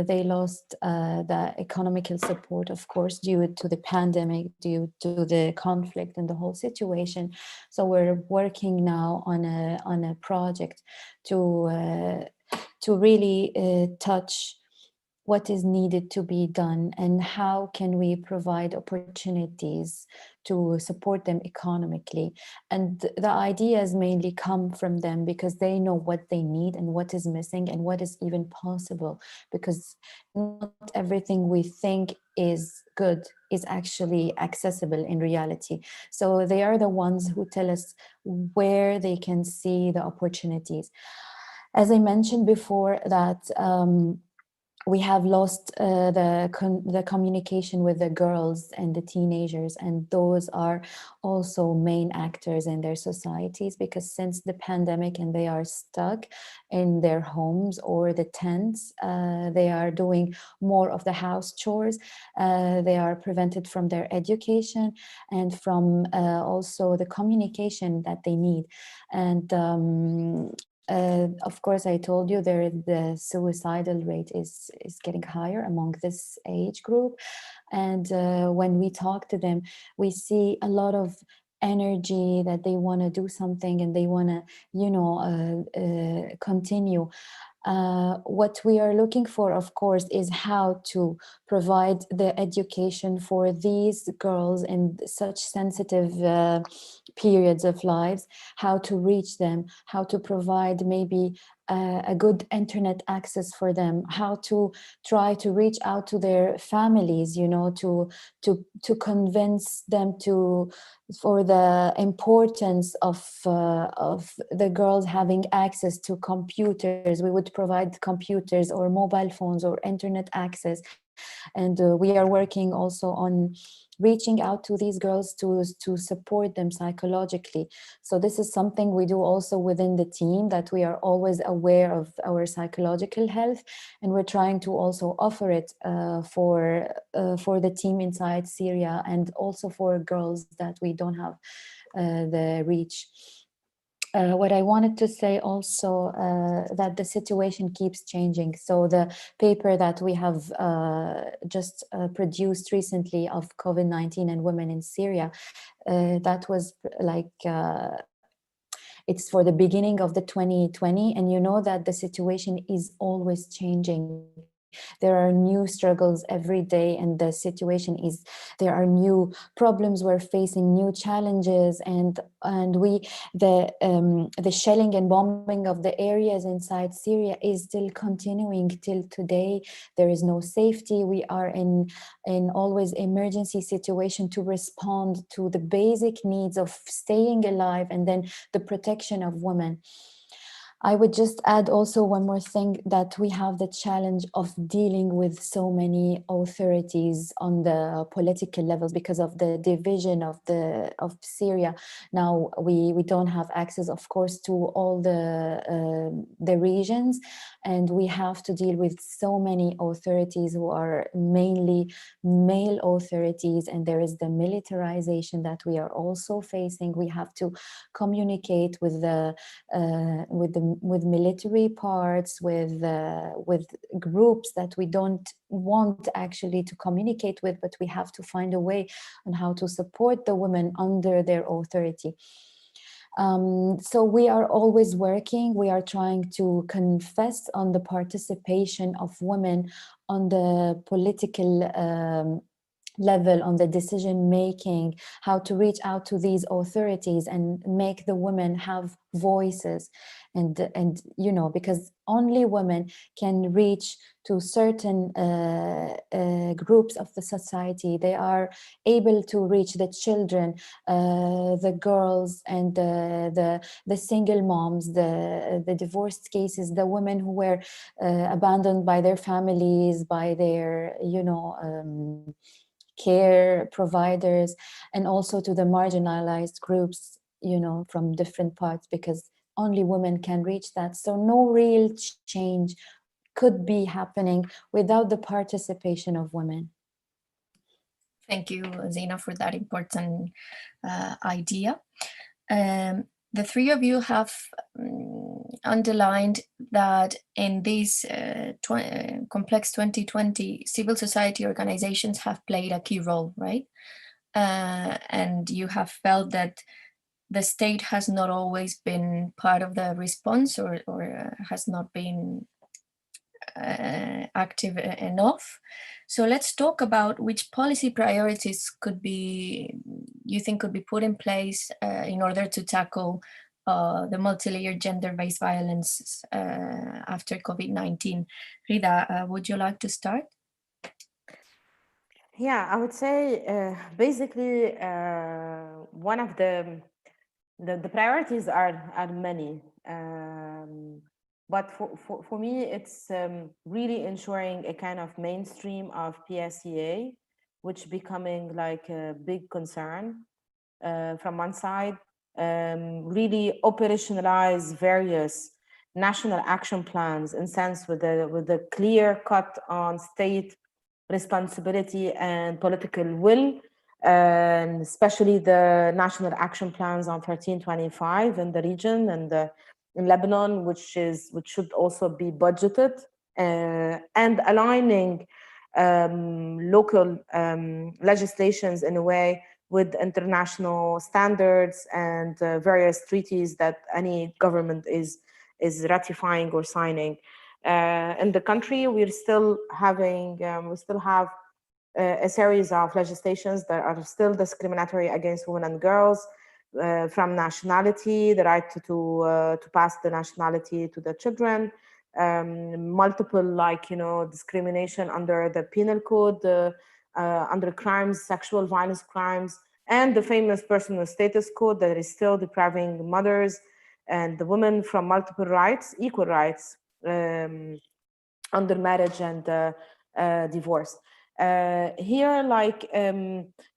they lost the economical support, of course, due to the pandemic, due to the conflict and the whole situation. So we're working now on a project to really touch what is needed to be done, and how can we provide opportunities to support them economically. And the ideas mainly come from them, because they know what they need and what is missing and what is even possible, because not everything we think is good is actually accessible in reality. So they are the ones who tell us where they can see the opportunities. As I mentioned before, that we have lost the communication with the girls and the teenagers, and those are also main actors in their societies, because since the pandemic and they are stuck in their homes or the tents, they are doing more of the house chores. They are prevented from their education and from also the communication that they need. And of course, I told you the suicidal rate is getting higher among this age group. And when we talk to them, we see a lot of energy, that they want to do something and they want to, continue. What we are looking for, of course, is how to provide the education for these girls in such sensitive periods of lives, how to reach them, how to provide maybe a good internet access for them, how to try to reach out to their families, to convince them for the importance of the girls having access to computers. We would provide computers or mobile phones or internet access. And we are working also on reaching out to these girls to support them psychologically. So this is something we do also within the team, that we are always aware of our psychological health, and we're trying to also offer it for the team inside Syria, and also for girls that we don't have the reach. what I wanted to say also, that the situation keeps changing. So the paper that we have just produced recently of COVID-19 and women in Syria, that was like, it's for the beginning of the 2020. And you know that the situation is always changing. There are new struggles every day, and the situation is, there are new problems we're facing, new challenges, and the shelling and bombing of the areas inside Syria is still continuing till today. There is no safety. We are in always emergency situation to respond to the basic needs of staying alive, and then the protection of women. I would just add also one more thing, that we have the challenge of dealing with so many authorities on the political levels because of the division of Syria. Now we don't have access, of course, to all the regions, and we have to deal with so many authorities who are mainly male authorities, and there is the militarization that we are also facing. We have to communicate with military parts, with groups that we don't want actually to communicate with, but we have to find a way on how to support the women under their authority. So we are always working. We are trying to confess on the participation of women on the political level, on the decision making, how to reach out to these authorities and make the women have voices, and you know, because only women can reach to certain groups of the society. They are able to reach the children, the girls, and the single moms, the divorced cases, the women who were abandoned by their families, by their, you know, care providers, and also to the marginalized groups, you know, from different parts, because only women can reach that. So no real change could be happening without the participation of women. Thank you, Zina, for that important idea. The three of you have underlined that in this complex 2020, civil society organizations have played a key role, right? And you have felt that the state has not always been part of the response, or has not been active enough. So let's talk about which policy priorities you think could be put in place in order to tackle the multi-layered gender-based violence after COVID-19. Rida, would you like to start? Yeah, I would say basically one of the priorities are many. But for me, it's really ensuring a kind of mainstream of PSEA, which becoming like a big concern from one side. Really operationalize various national action plans in sense with the clear cut on state responsibility and political will, and especially the national action plans on 1325 in the region and in Lebanon, which should also be budgeted, and aligning local legislations in a way with international standards and various treaties that any government is ratifying or signing. In the country, we still have a series of legislations that are still discriminatory against women and girls, from nationality, the right to pass the nationality to the children, multiple, like, you know, discrimination under the penal code, under crimes, sexual violence crimes, and the famous personal status code that is still depriving mothers and the women from multiple rights, equal rights, under marriage and divorce. Here, like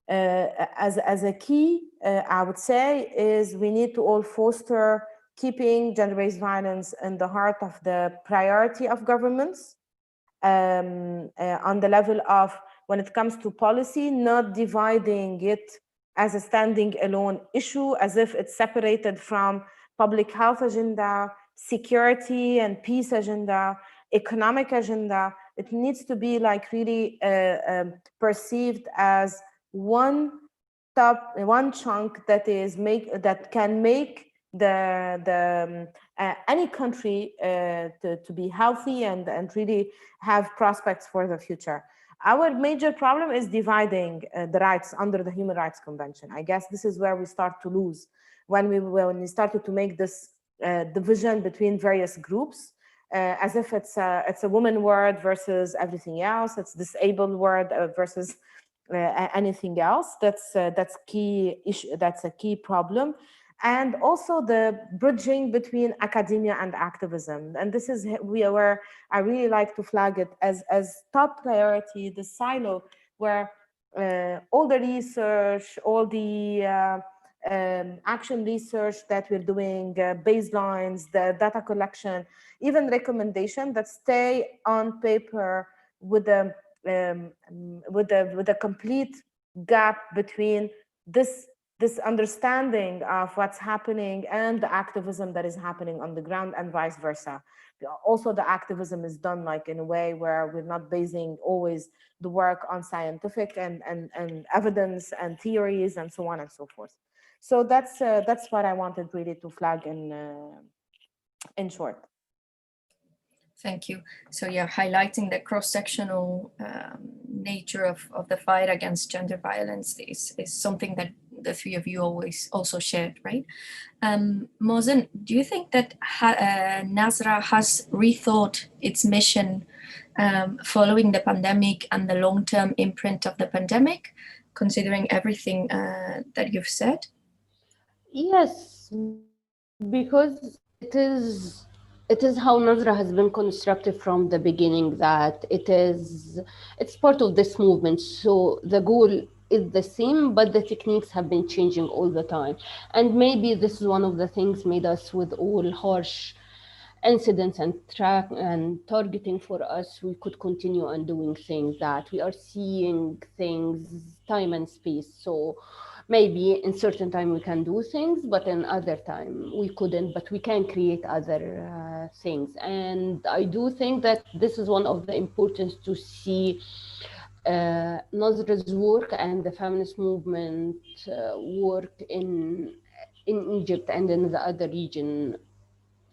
as a key, I would say, is we need to all foster keeping gender-based violence in the heart of the priority of governments, on the level of, when it comes to policy, not dividing it as a standing alone issue, as if it's separated from public health agenda, security and peace agenda, economic agenda. It needs to be like really perceived as one chunk that can make any country to be healthy and really have prospects for the future. Our major problem is dividing the rights under the Human Rights Convention. I guess this is where we start to lose when we started to make this division between various groups, as if it's a woman word versus everything else. It's disabled word versus anything else. That's key issue. That's a key problem. And also the bridging between academia and activism. And this is where I really like to flag it as top priority, the silo where all the research, all the action research that we're doing, baselines, the data collection, even recommendation that stay on paper with a complete gap between this understanding of what's happening and the activism that is happening on the ground, and vice versa. Also, the activism is done like in a way where we're not basing always the work on scientific and evidence and theories and so on and so forth. So that's what I wanted really to flag in short. Thank you. So yeah, highlighting the cross-sectional nature of the fight against gender violence is something that the three of you always also shared, right? Mohsen, do you think that Nazra has rethought its mission following the pandemic and the long-term imprint of the pandemic, considering everything that you've said? Yes, because it is how Nazra has been constructed from the beginning, that it's part of this movement. So the goal is the same, but the techniques have been changing all the time. And maybe this is one of the things made us, with all harsh incidents and targeting for us, we could continue on doing things, that we are seeing things time and space. So maybe in certain time we can do things, but in other time we couldn't, but we can create other things. And I do think that this is one of the importance to see Nazra's work and the feminist movement work in Egypt and in the other region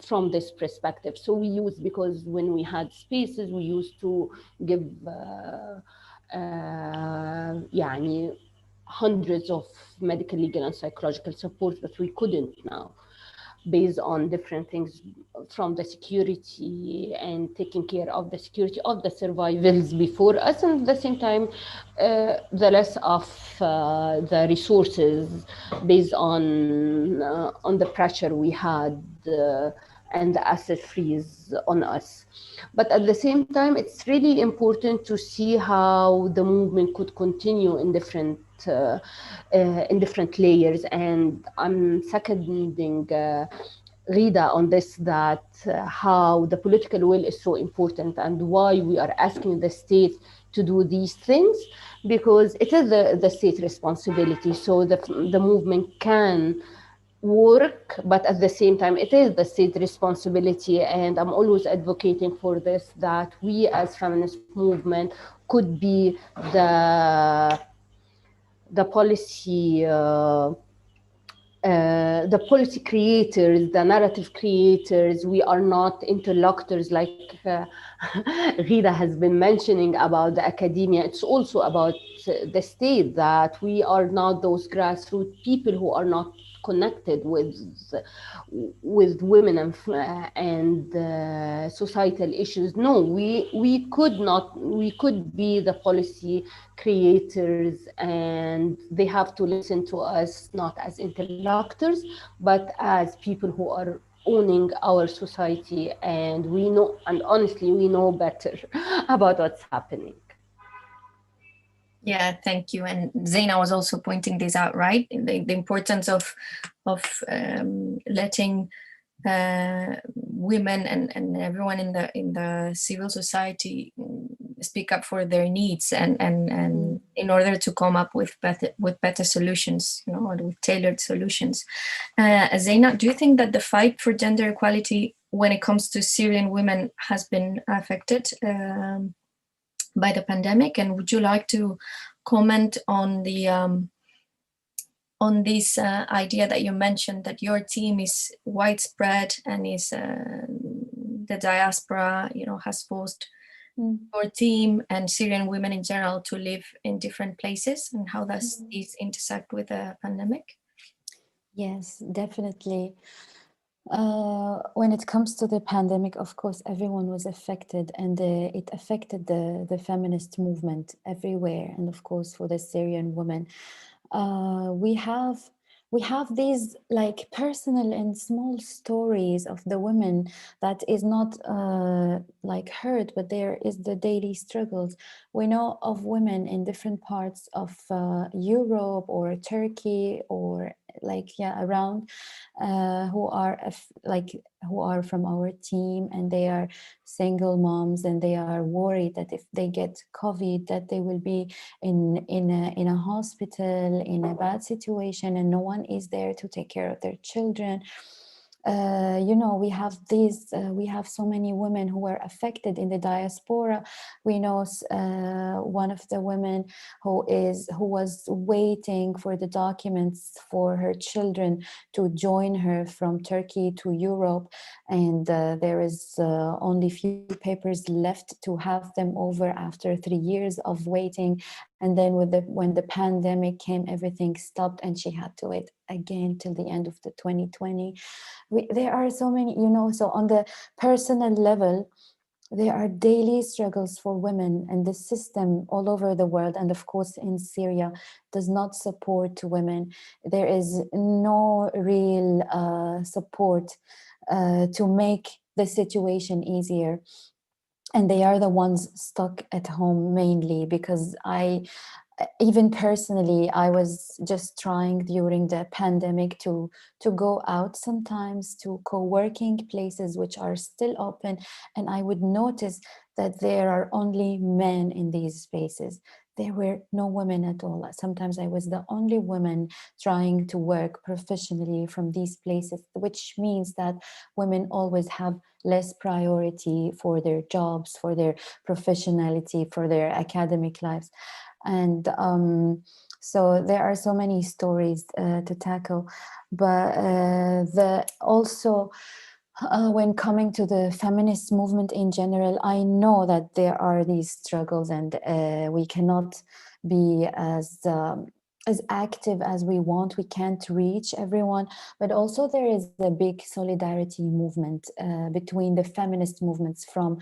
from this perspective. So we use, because when we had spaces, we used to give hundreds of medical, legal, and psychological support that we couldn't now, based on different things, from the security and taking care of the security of the survivors before us, and at the same time the less of the resources, based on the pressure we had and the asset freeze on us. But at the same time, it's really important to see how the movement could continue in different layers. And I'm seconding Rida on this, that how the political will is so important, and why we are asking the state to do these things, because it is the state responsibility. So the movement can work, but at the same time it is the state responsibility. And I'm always advocating for this, that we as feminist movement could be the policy creators, the narrative creators. We are not interlocutors, like Rida has been mentioning about the academia. It's also about the state, that we are not those grassroots people who are not connected with women and societal issues. No, we could be the policy creators, and they have to listen to us, not as interlocutors, but as people who are owning our society, and we know, and honestly we know better about what's happening. Yeah, thank you. And Zaina was also pointing this out, right? The importance of letting women and everyone in the civil society speak up for their needs and in order to come up with better solutions, you know, or with tailored solutions. Zaina, do you think that the fight for gender equality when it comes to Syrian women has been affected by the pandemic? And would you like to comment on the on this idea that you mentioned, that your team is widespread and is the diaspora, you know, has forced your team and Syrian women in general to live in different places, and how does this intersect with the pandemic? Yes, definitely. When it comes to the pandemic, of course, everyone was affected, and it affected the feminist movement everywhere, and of course for the Syrian women. We have these like personal and small stories of the women that is not like heard, but there is the daily struggles. We know of women in different parts of Europe or Turkey or around who are from our team, and they are single moms, and they are worried that if they get COVID, that they will be in a hospital in a bad situation, and no one is there to take care of their children. You know, we have so many women who were affected in the diaspora. We know one of the women who was waiting for the documents for her children to join her from Turkey to Europe, and there is only few papers left to have them over after 3 years of waiting. And then when the pandemic came, everything stopped, and she had to wait again till the end of the 2020. There are so many, you know, so on the personal level, there are daily struggles for women, and the system all over the world, and of course in Syria, does not support women. There is no real support to make the situation easier. And they are the ones stuck at home mainly, because even personally, I was just trying during the pandemic to go out sometimes to co-working places which are still open, and I would notice that there are only men in these spaces. There were no women at all. Sometimes I was the only woman trying to work professionally from these places, which means that women always have less priority for their jobs, for their professionality, for their academic lives. And so there are so many stories to tackle, but when coming to the feminist movement in general, I know that there are these struggles, and we cannot be as active as we want. We can't reach everyone, but also there is a big solidarity movement between the feminist movements from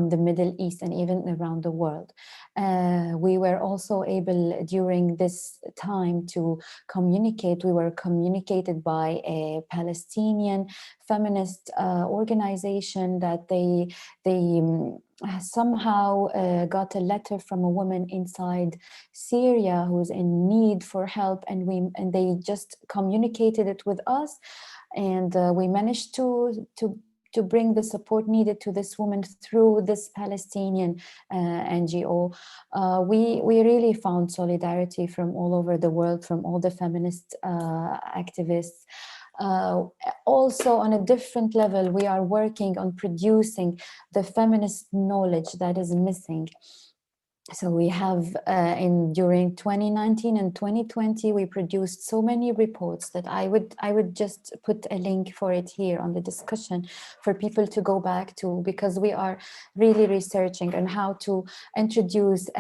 the Middle East and even around the world. We were also able during this time to communicate. We were communicated by a Palestinian feminist organization that they somehow got a letter from a woman inside Syria who's in need for help, and they just communicated it with us, and we managed to bring the support needed to this woman through this Palestinian NGO. We really found solidarity from all over the world, from all the feminist activists. Also, on a different level, we are working on producing the feminist knowledge that is missing. So we have during 2019 and 2020, we produced so many reports that I would just put a link for it here on the discussion for people to go back to, because we are really researching on how to introduce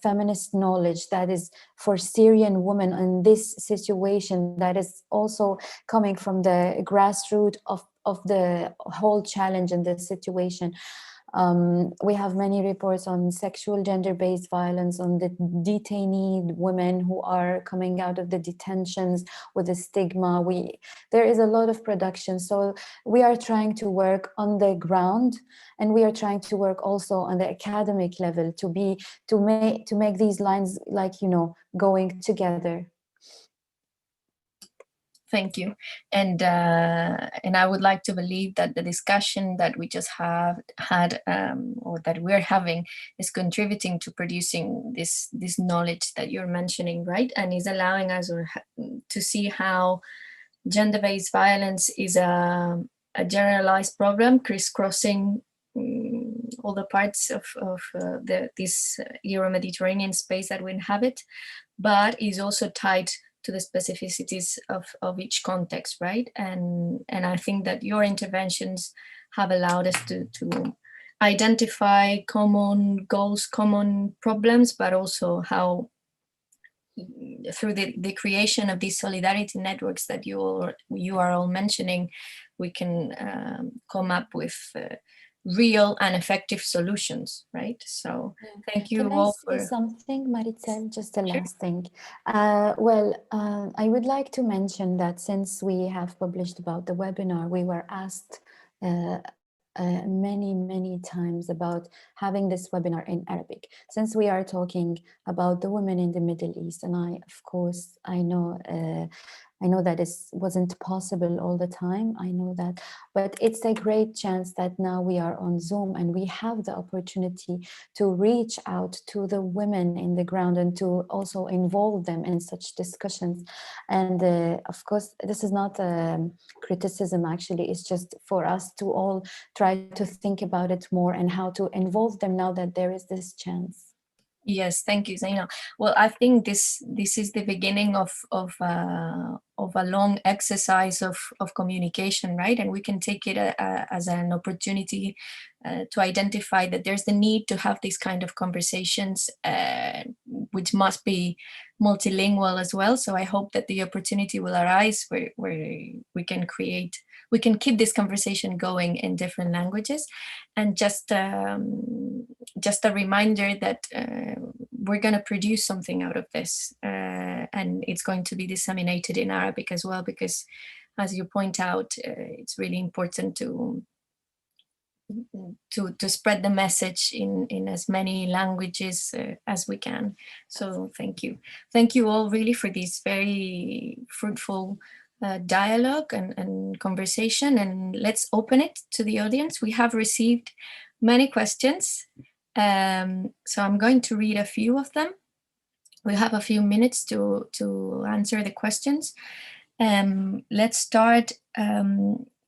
feminist knowledge that is for Syrian women in this situation, that is also coming from the grassroots of the whole challenge and the situation. We have many reports on sexual gender-based violence, on the detainee women who are coming out of the detentions with the stigma. There is a lot of production. So we are trying to work on the ground, and we are trying to work also on the academic level to make these lines, like, you know, going together. Thank you. And I would like to believe that the discussion that we just had or that we're having is contributing to producing this knowledge that you're mentioning, right? And is allowing us to see how gender-based violence is a generalized problem, crisscrossing all the parts of this Euro-Mediterranean space that we inhabit, but is also tied to the specificities of each context, right? And I think that your interventions have allowed us to identify common goals, common problems, but also how through the creation of these solidarity networks that you are all mentioning, we can come up with real and effective solutions, right? So thank you Can I all say for something, Maritzel? Just a Sure. last thing. I would like to mention that since we have published about the webinar, we were asked many times about having this webinar in Arabic, since we are talking about the women in the Middle East. And I know that it wasn't possible all the time. I know that, but it's a great chance that now we are on Zoom and we have the opportunity to reach out to the women in the ground and to also involve them in such discussions. And of course, this is not criticism, actually, it's just for us to all try to think about it more and how to involve them now that there is this chance. Yes, thank you, Zaina. Well, I think this is the beginning of a long exercise of communication, right? And we can take it as an opportunity to identify that there's the need to have these kind of conversations, which must be multilingual as well. So I hope that the opportunity will arise where we can keep this conversation going in different languages. And just a reminder that we're going to produce something out of this, and it's going to be disseminated in Arabic as well, because as you point out, it's really important to spread the message in as many languages as we can. So thank you all really for this very fruitful dialogue and conversation, and let's open it to the audience. We have received many questions, so I'm going to read a few of them. We have a few minutes to answer the questions. Let's start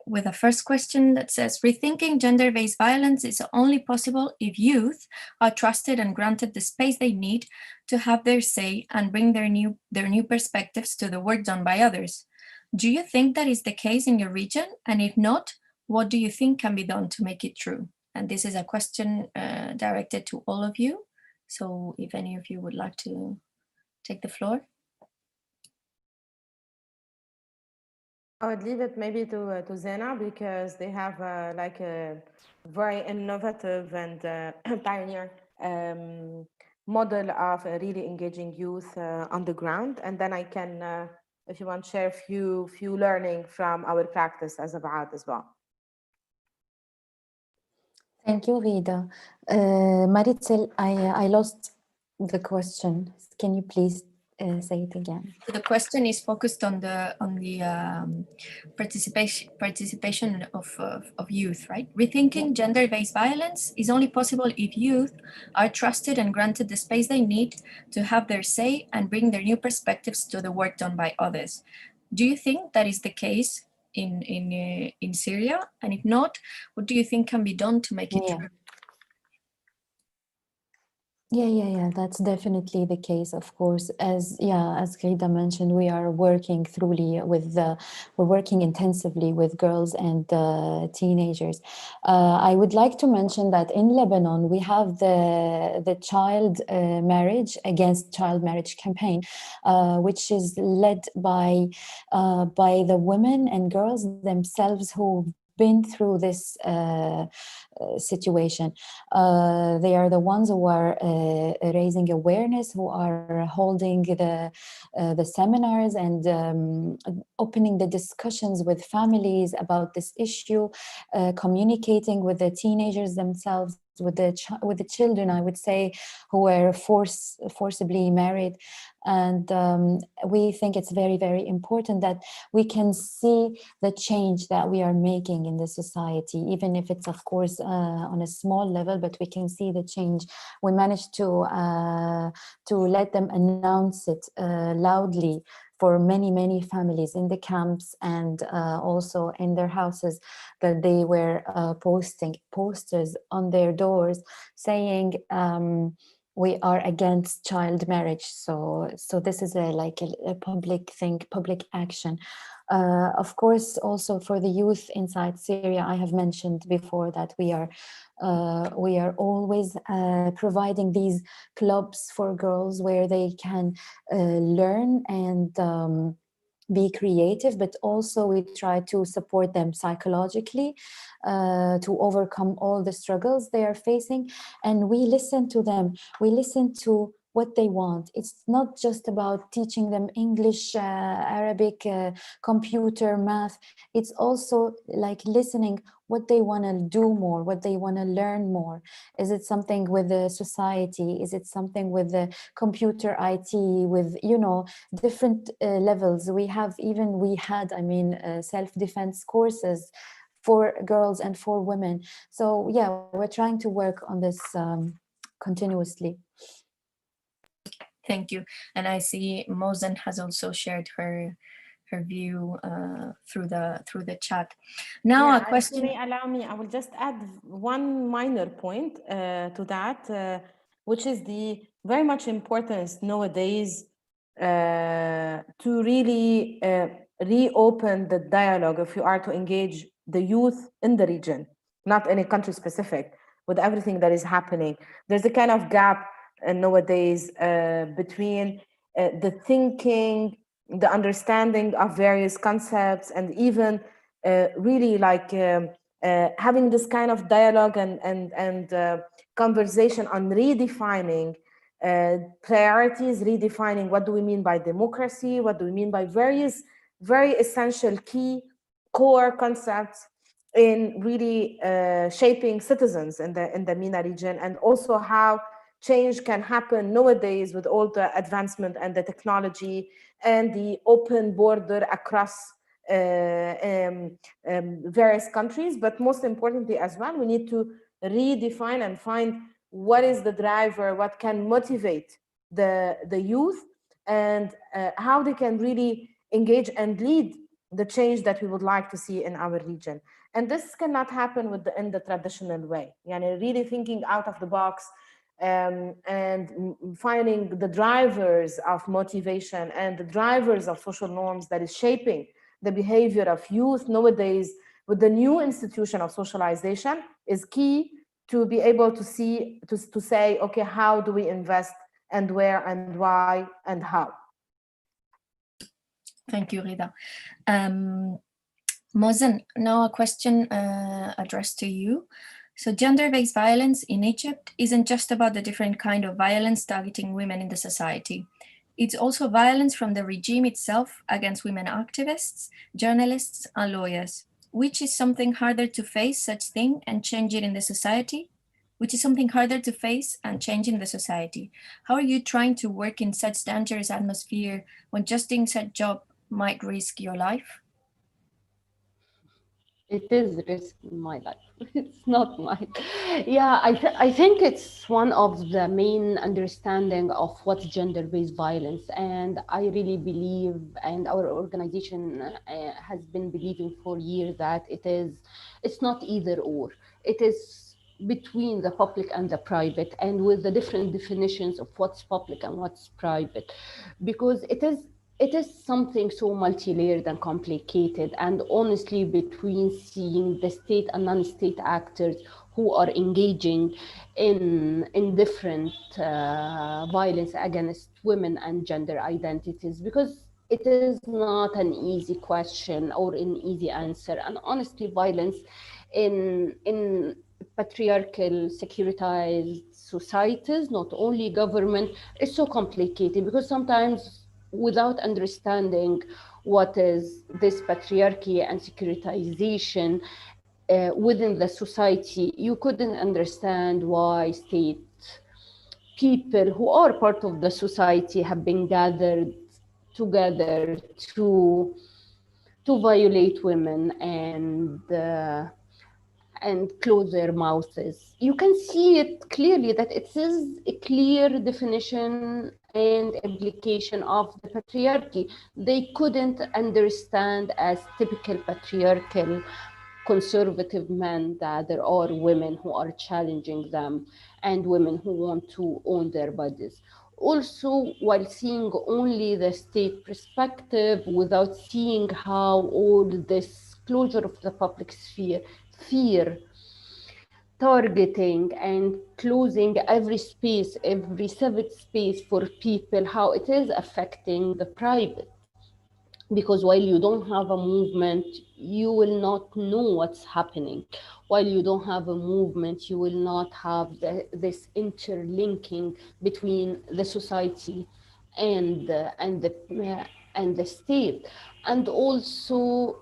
with the first question that says, rethinking gender-based violence is only possible if youth are trusted and granted the space they need to have their say and bring their new perspectives to the work done by others. Do you think that is the case in your region? And if not, what do you think can be done to make it true? And this is a question directed to all of you. So if any of you would like to take the floor. I would leave it maybe to Zena, because they have like a very innovative and pioneer model of really engaging youth on the ground. And then I can, if you want, share a few learning from our practice as Abad as well. Thank you, Rida. Maritzel, I lost the question. Can you please say it again? The question is focused on the participation of youth, right? Rethinking gender-based violence is only possible if youth are trusted and granted the space they need to have their say and bring their new perspectives to the work done by others. Do you think that is the case in Syria? And if not, what do you think can be done to make it true? Yeah, that's definitely the case, of course. As Rida mentioned, we are working we're working intensively with girls and teenagers. I would like to mention that in Lebanon, we have the child marriage against child marriage campaign, which is led by the women and girls themselves who've been through this situation. They are the ones who are raising awareness, who are holding the seminars and opening the discussions with families about this issue, communicating with the teenagers themselves. with the children, I would say, who were forcibly married. And we think it's very, very important that we can see the change that we are making in the society, even if it's, of course, on a small level, but we can see the change. We managed to let them announce it loudly for many, many families in the camps and also in their houses, that they were posting posters on their doors saying, we are against child marriage. So this is a public thing, public action. Of course, also for the youth inside Syria, I have mentioned before that we are always providing these clubs for girls where they can learn and be creative, but also we try to support them psychologically to overcome all the struggles they are facing. And we listen to them, we listen to what they want. It's not just about teaching them English, Arabic, computer, math. It's also like listening what they want to do more, what they want to learn more. Is it something with the society? Is it something with the computer IT, with, you know, different levels? We had, self-defense courses for girls and for women. So yeah, we're trying to work on this continuously. Thank you. And I see Mozen has also shared her view through the chat. Now, a question. If you may allow me, I will just add one minor point to that, which is the very much importance nowadays to really reopen the dialogue, if you are to engage the youth in the region, not any country specific, with everything that is happening. There's a kind of gap nowadays between the thinking, the understanding of various concepts, and even really having this kind of dialogue and conversation on redefining priorities, redefining what do we mean by democracy, what do we mean by various very essential key core concepts in really shaping citizens in the MENA region, and also how change can happen nowadays with all the advancement and the technology and the open border across various countries. But most importantly as well, we need to redefine and find what is the driver, what can motivate the youth, and how they can really engage and lead the change that we would like to see in our region. And this cannot happen in the traditional way. Really thinking out of the box, and finding the drivers of motivation and the drivers of social norms that is shaping the behavior of youth nowadays with the new institution of socialization is key to be able to see, to say, okay, how do we invest and where and why and how? Thank you, Rida. Mozen, now a question addressed to you. So gender-based violence in Egypt isn't just about the different kind of violence targeting women in the society. It's also violence from the regime itself against women activists, journalists, and lawyers, which is something harder to face such thing and change it in the society, How are you trying to work in such dangerous atmosphere when just doing such job might risk your life? It is risking my life. It's not mine. Yeah, I think it's one of the main understanding of what's gender-based violence. And I really believe, and our organization has been believing for years, that it's not either or. It is between the public and the private, and with the different definitions of what's public and what's private, because it is something so multi-layered and complicated, and honestly, between seeing the state and non-state actors who are engaging in different violence against women and gender identities, because it is not an easy question or an easy answer. And honestly, violence in patriarchal, securitized societies, not only government, is so complicated, because sometimes without understanding what is this patriarchy and securitization, within the society, you couldn't understand why state people who are part of the society have been gathered together to violate women and close their mouths. You can see it clearly that it is a clear definition and implication of the patriarchy. They couldn't understand as typical patriarchal conservative men that there are women who are challenging them and women who want to own their bodies. Also, while seeing only the state perspective without seeing how all this closure of the public sphere, fear, targeting and closing every space, every civic space for people, how it is affecting the private. Because while you don't have a movement, you will not know what's happening. While you don't have a movement, you will not have this interlinking between the society and the state. And also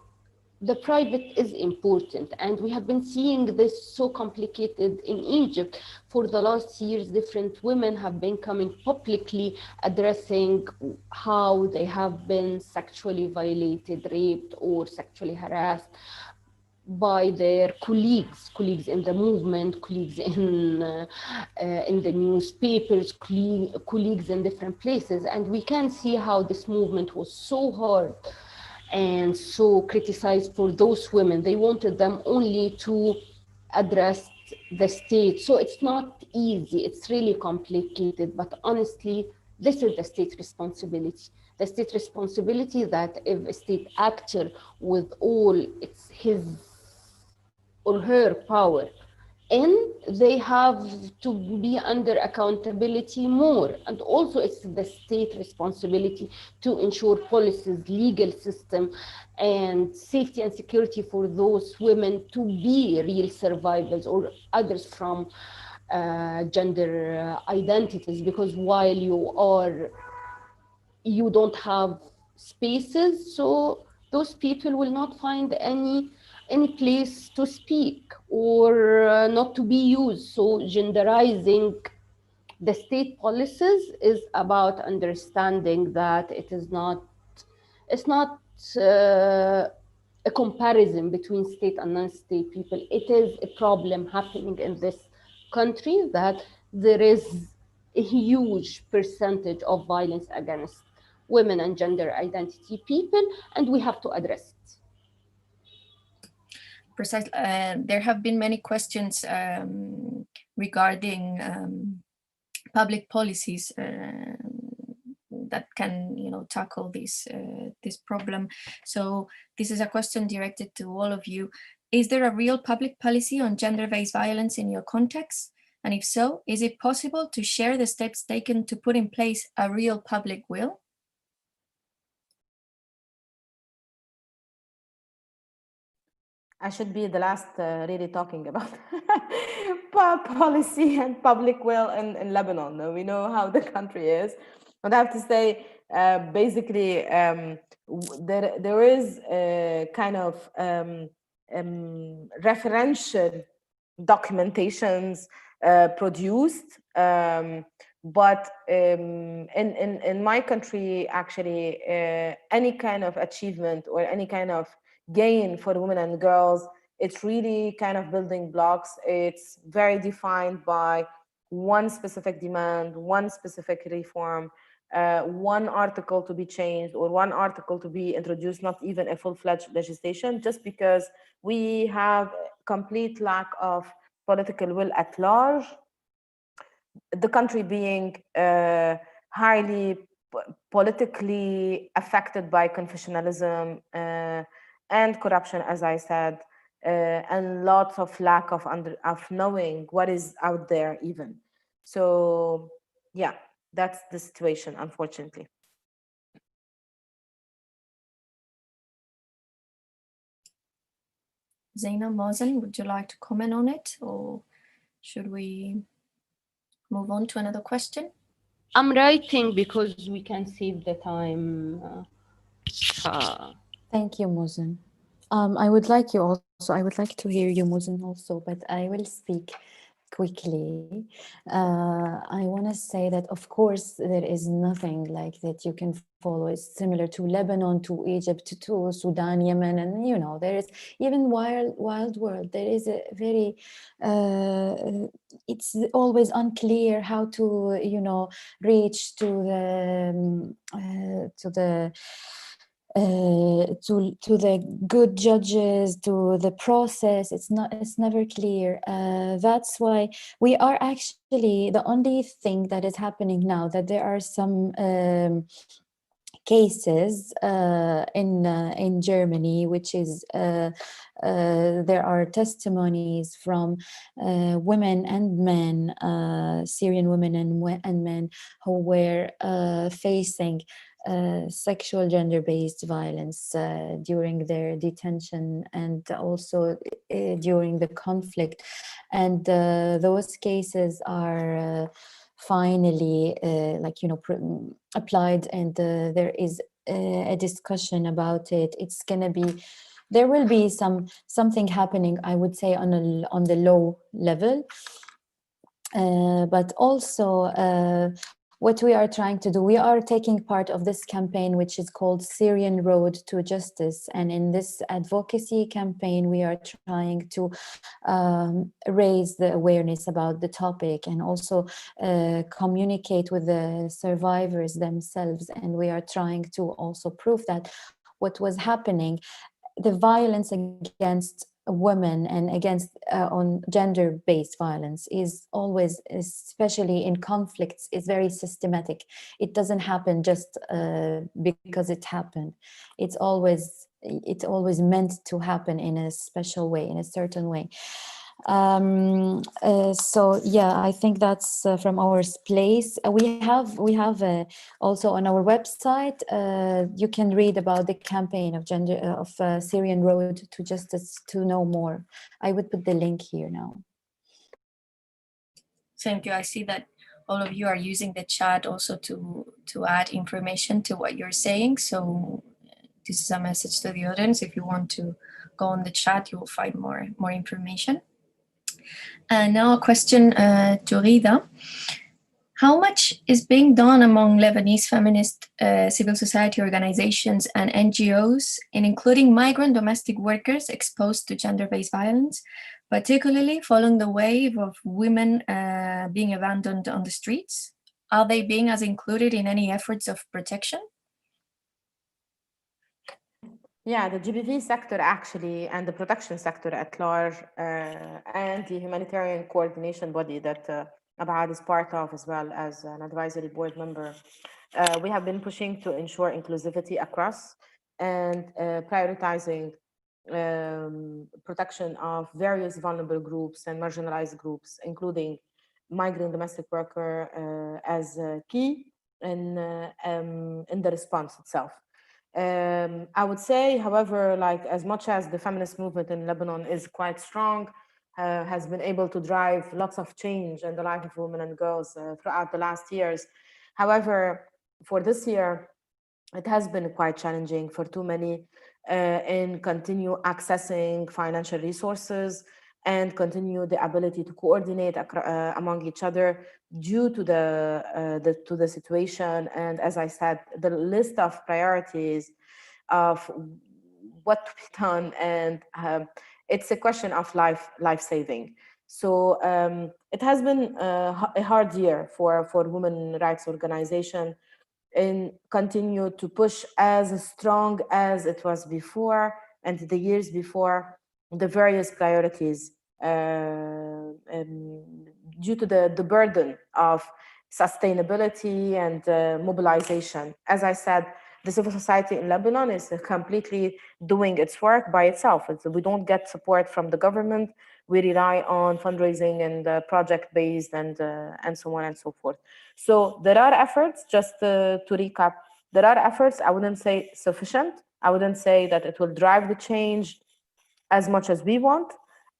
the private is important, and we have been seeing this so complicated in Egypt for the last years. Different women have been coming publicly addressing how they have been sexually violated, raped, or sexually harassed by their colleagues in the movement, colleagues in the newspapers, colleagues in different places. And we can see how this movement was so hard and so criticized for those women. They wanted them only to address the state. So it's not easy, it's really complicated, but honestly, this is the state responsibility. The state responsibility that if a state actor with all his or her power, and they have to be under accountability more. And also it's the state responsibility to ensure policies, legal system, and safety and security for those women to be real survivors or others from gender identities. Because while you don't have spaces, so those people will not find any place to speak or not to be used. So genderizing the state policies is about understanding that it's not a comparison between state and non-state people. It is a problem happening in this country that there is a huge percentage of violence against women and gender identity people, and we have to address it. Precisely. There have been many questions regarding public policies that can, tackle this problem. So this is a question directed to all of you. Is there a real public policy on gender-based violence in your context? And if so, is it possible to share the steps taken to put in place a real public will? I should be the last really talking about policy and public will in Lebanon. We know how the country is. But I have to say, basically, there is a kind of referential documentations produced, but in my country, actually, any kind of achievement or any kind of gain for women and girls, it's really kind of building blocks. It's very defined by one specific demand, one specific reform, one article to be changed or one article to be introduced, not even a full-fledged legislation, just because we have complete lack of political will at large. The country being highly politically affected by confessionalism and corruption, as I said, and lots of lack of knowing what is out there even. So yeah, that's the situation, unfortunately. Zaina, Mazen, would you like to comment on it, or should we move on to another question? I'm writing because we can save the time. Thank you, Mazen. I would like you also, I would like to hear you, Muzen, also, but I will speak quickly. I want to say that, of course, there is nothing like that you can follow. It's similar to Lebanon, to Egypt, to Sudan, Yemen, and you know, there is even wild world. There is a very, it's always unclear how to, you know, reach to the to the good judges, to the process. It's never clear. That's why we are actually the only thing that is happening now, that there are some cases in Germany, which is there are testimonies from women and men, Syrian women and men who were facing sexual gender-based violence during their detention and also during the conflict, and those cases are finally like, you know, applied, and there is a discussion about it. It's gonna be, there will be something happening, I would say, on the low level, but also what we are trying to do, we are taking part of this campaign, which is called Syrian Road to Justice. And in this advocacy campaign, we are trying to raise the awareness about the topic, and also communicate with the survivors themselves. And we are trying to also prove that what was happening, the violence against women and against on gender-based violence, is always, especially in conflicts, is very systematic. It doesn't happen just because it happened. It's always meant to happen in a special way, in a certain way. So yeah, I think that's from our place. We have also on our website, you can read about the campaign of Syrian Road to Justice to know more. I would put the link here now. Thank you. I see that all of you are using the chat also to add information to what you're saying. So this is a message to the audience. If you want to go on the chat, you will find more information. And now a question to Rida. How much is being done among Lebanese feminist civil society organizations and NGOs in including migrant domestic workers exposed to gender-based violence, particularly following the wave of women being abandoned on the streets? Are they being as included in any efforts of protection? Yeah, the GBV sector actually, and the protection sector at large, and the humanitarian coordination body that Abad is part of, as well as an advisory board member. We have been pushing to ensure inclusivity across and prioritizing protection of various vulnerable groups and marginalized groups, including migrant domestic worker as key in the response itself. I would say, however, like as much as the feminist movement in Lebanon is quite strong, has been able to drive lots of change in the life of women and girls throughout the last years. However, for this year, it has been quite challenging for too many in continue accessing financial resources and continue the ability to coordinate among each other due to the situation. And as I said, the list of priorities of what to be done, and it's a question of life saving. So it has been a hard year for women rights organization, and continue to push as strong as it was before and the years before the various priorities due to the burden of sustainability and mobilization. As I said, the civil society in Lebanon is completely doing its work by itself. We don't get support from the government. We rely on fundraising and project-based and so on and so forth. So there are efforts, just to recap, there are efforts. I wouldn't say sufficient. I wouldn't say that it will drive the change as much as we want.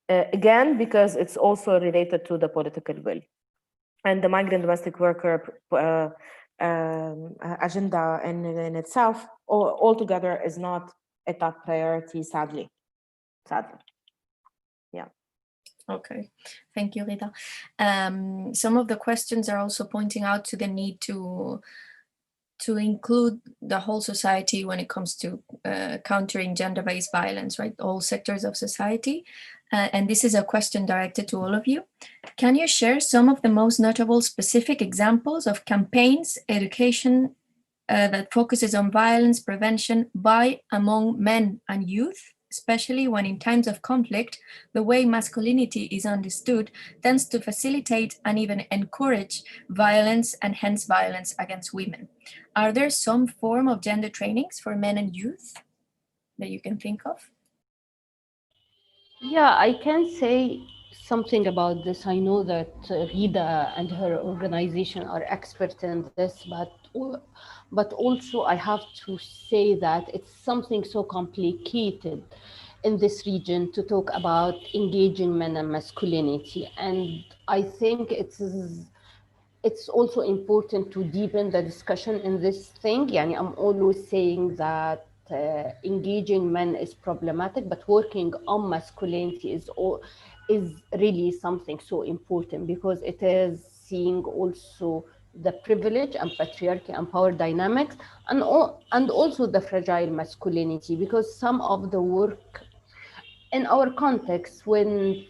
Again, because it's also related to the political will. And the migrant domestic worker agenda in itself altogether is not a top priority, sadly. sadly. Okay, thank you, Rita. Some of the questions are also pointing out to the need to include the whole society when it comes to countering gender-based violence, right? All sectors of society. And this is a question directed to all of you. Can you share some of the most notable specific examples of campaigns, education that focuses on violence prevention by among men and youth, especially when in times of conflict, the way masculinity is understood tends to facilitate and even encourage violence and hence violence against women? Are there some form of gender trainings for men and youth that you can think of? Yeah, I can say something about this. I know that Rida and her organization are experts in this, but also I have to say that it's something so complicated in this region to talk about engaging men and masculinity. And I think it's also important to deepen the discussion in this thing. Yani I'm always saying that engaging men is problematic, but working on masculinity is really something so important, because it is seeing also the privilege and patriarchy and power dynamics, and also the fragile masculinity, because some of the work in our context, when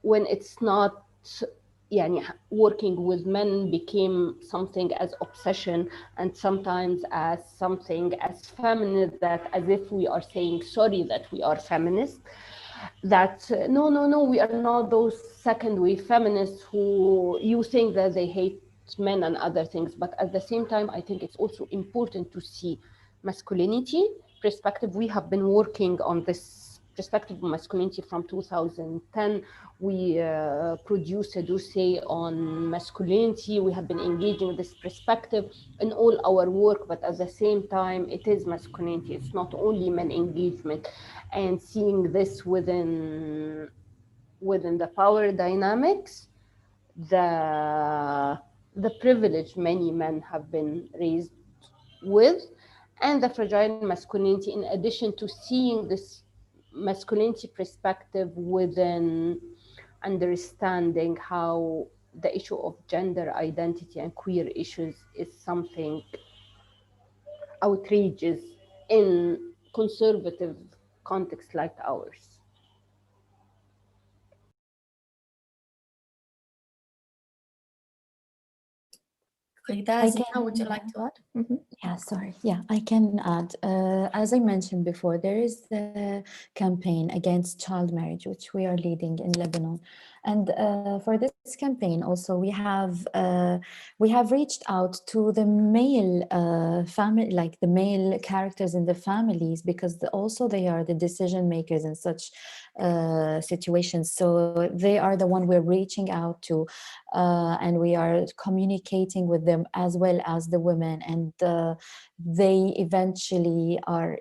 it's not, يعني, working with men became something as obsession, and sometimes as something as feminist, that as if we are saying sorry that we are feminists, that no, we are not those second wave feminists who you think that they hate men and other things. But at the same time, I think it's also important to see masculinity perspective. We have been working on this perspective of masculinity from 2010. We produced a dossier on masculinity. We have been engaging this perspective in all our work, but at the same time, it is masculinity. It's not only men engagement, and seeing this within the power dynamics, the privilege many men have been raised with, and the fragile masculinity, in addition to seeing this masculinity perspective within understanding how the issue of gender identity and queer issues is something outrageous in conservative context like ours. Rita, Zina, would you like to add? Mm-hmm. Yeah, sorry. Yeah, I can add. As I mentioned before, there is the campaign against child marriage, which we are leading in Lebanon. And for this campaign, also we have reached out to the male family, like the male characters in the families, because also they are the decision makers in such situations. So they are the one we're reaching out to, and we are communicating with them as well as the women, and they eventually are,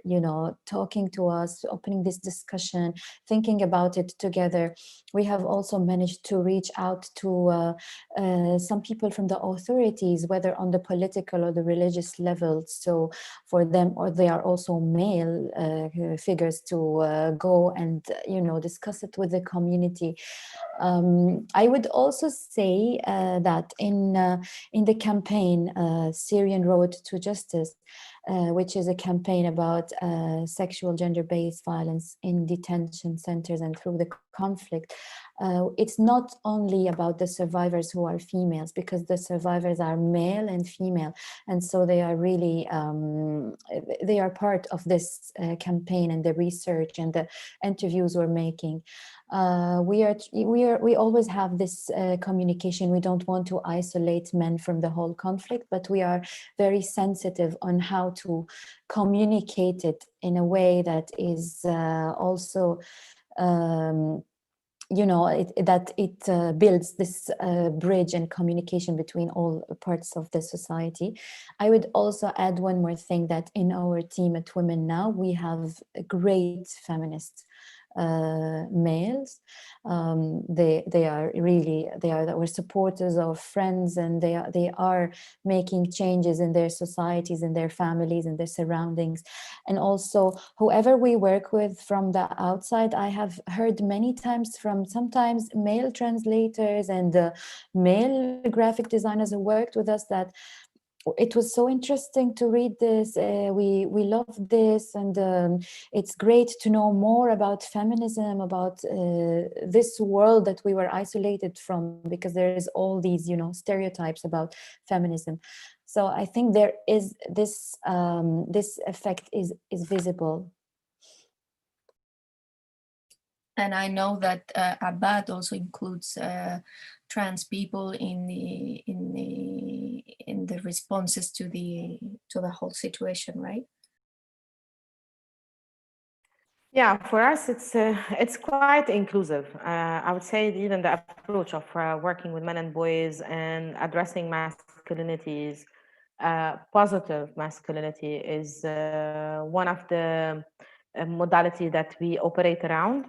talking to us, opening this discussion, thinking about it together. We have also managed to reach out to some people from the authorities, whether on the political or the religious level. So for them, or they are also male figures to go and, discuss it with the community. I would also say that in the campaign Syrian Road to Justice, which is a campaign about sexual gender-based violence in detention centers and through the conflict, it's not only about the survivors who are females, because the survivors are male and female, and so they are really they are part of this campaign and the research and the interviews we're making. We always have this communication. We don't want to isolate men from the whole conflict, but we are very sensitive on how to communicate it in a way that is also it builds this bridge and communication between all parts of the society. I would also add one more thing, that in our team at Women Now, we have great feminists males. They are really, they are our supporters, our friends, and they are making changes in their societies, in their families, in their surroundings. And also whoever we work with from the outside, I have heard many times from sometimes male translators and male graphic designers who worked with us that it was so interesting to read this. We love this, and it's great to know more about feminism, about this world that we were isolated from, because there is all these, you know, stereotypes about feminism. So I think there is this this effect is visible. And I know that Abad also includes trans people in the responses to the whole situation, right? Yeah, for us, it's quite inclusive. I would say even the approach of working with men and boys and addressing masculinities, positive masculinity is one of the modality that we operate around.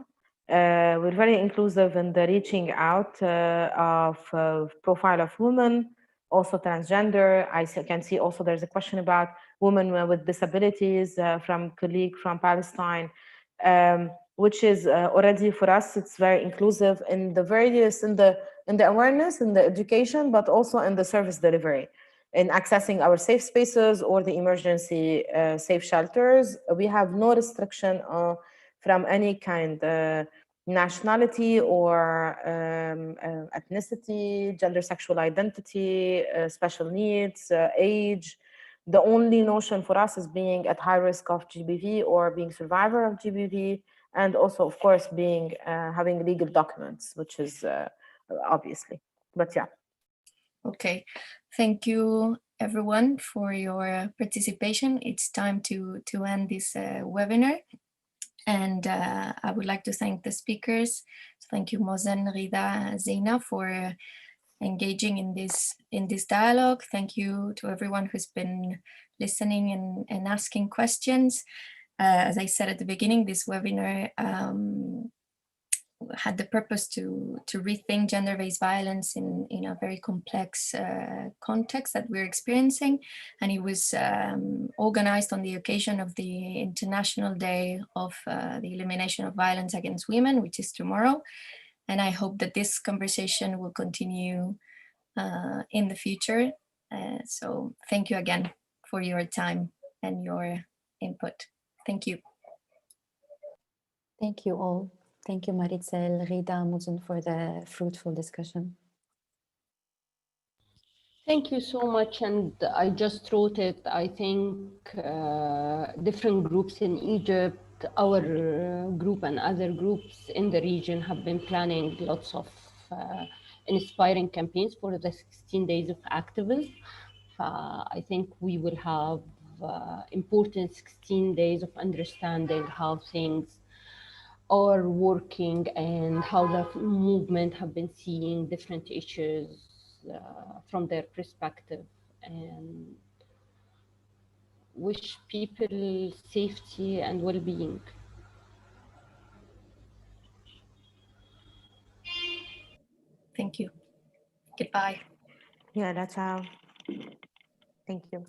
We're very inclusive in the reaching out of profile of women, also transgender. Can see also there's a question about women with disabilities from colleague from Palestine. Which is already for us, it's very inclusive in the various, in the awareness, in the education, but also in the service delivery, in accessing our safe spaces or the emergency safe shelters. We have no restriction from any kind, nationality or ethnicity, gender, sexual identity, special needs, age. The only notion for us is being at high risk of GBV or being survivor of GBV, and also, of course, being having legal documents, which is obviously. But yeah. Okay, thank you everyone for your participation. It's time to end this webinar, and I would like to thank the speakers. Thank you, Mozen, Rida, Zeina, for engaging in this dialogue. Thank you to everyone who's been listening and asking questions. As I said at the beginning, this webinar had the purpose to rethink gender-based violence in a very complex context that we're experiencing. And it was organized on the occasion of the International Day of the Elimination of Violence Against Women, which is tomorrow. And I hope that this conversation will continue in the future. So thank you again for your time and your input. Thank you. Thank you all. Thank you, Maritzel, Rida, Mozen, for the fruitful discussion. Thank you so much. And I just wrote it. I think different groups in Egypt, our group and other groups in the region have been planning lots of inspiring campaigns for the 16 days of activism. I think we will have important 16 days of understanding how things are working and how the movement have been seeing different issues from their perspective, and wish people safety and well-being. Thank you. Goodbye. Yeah, that's how. Thank you.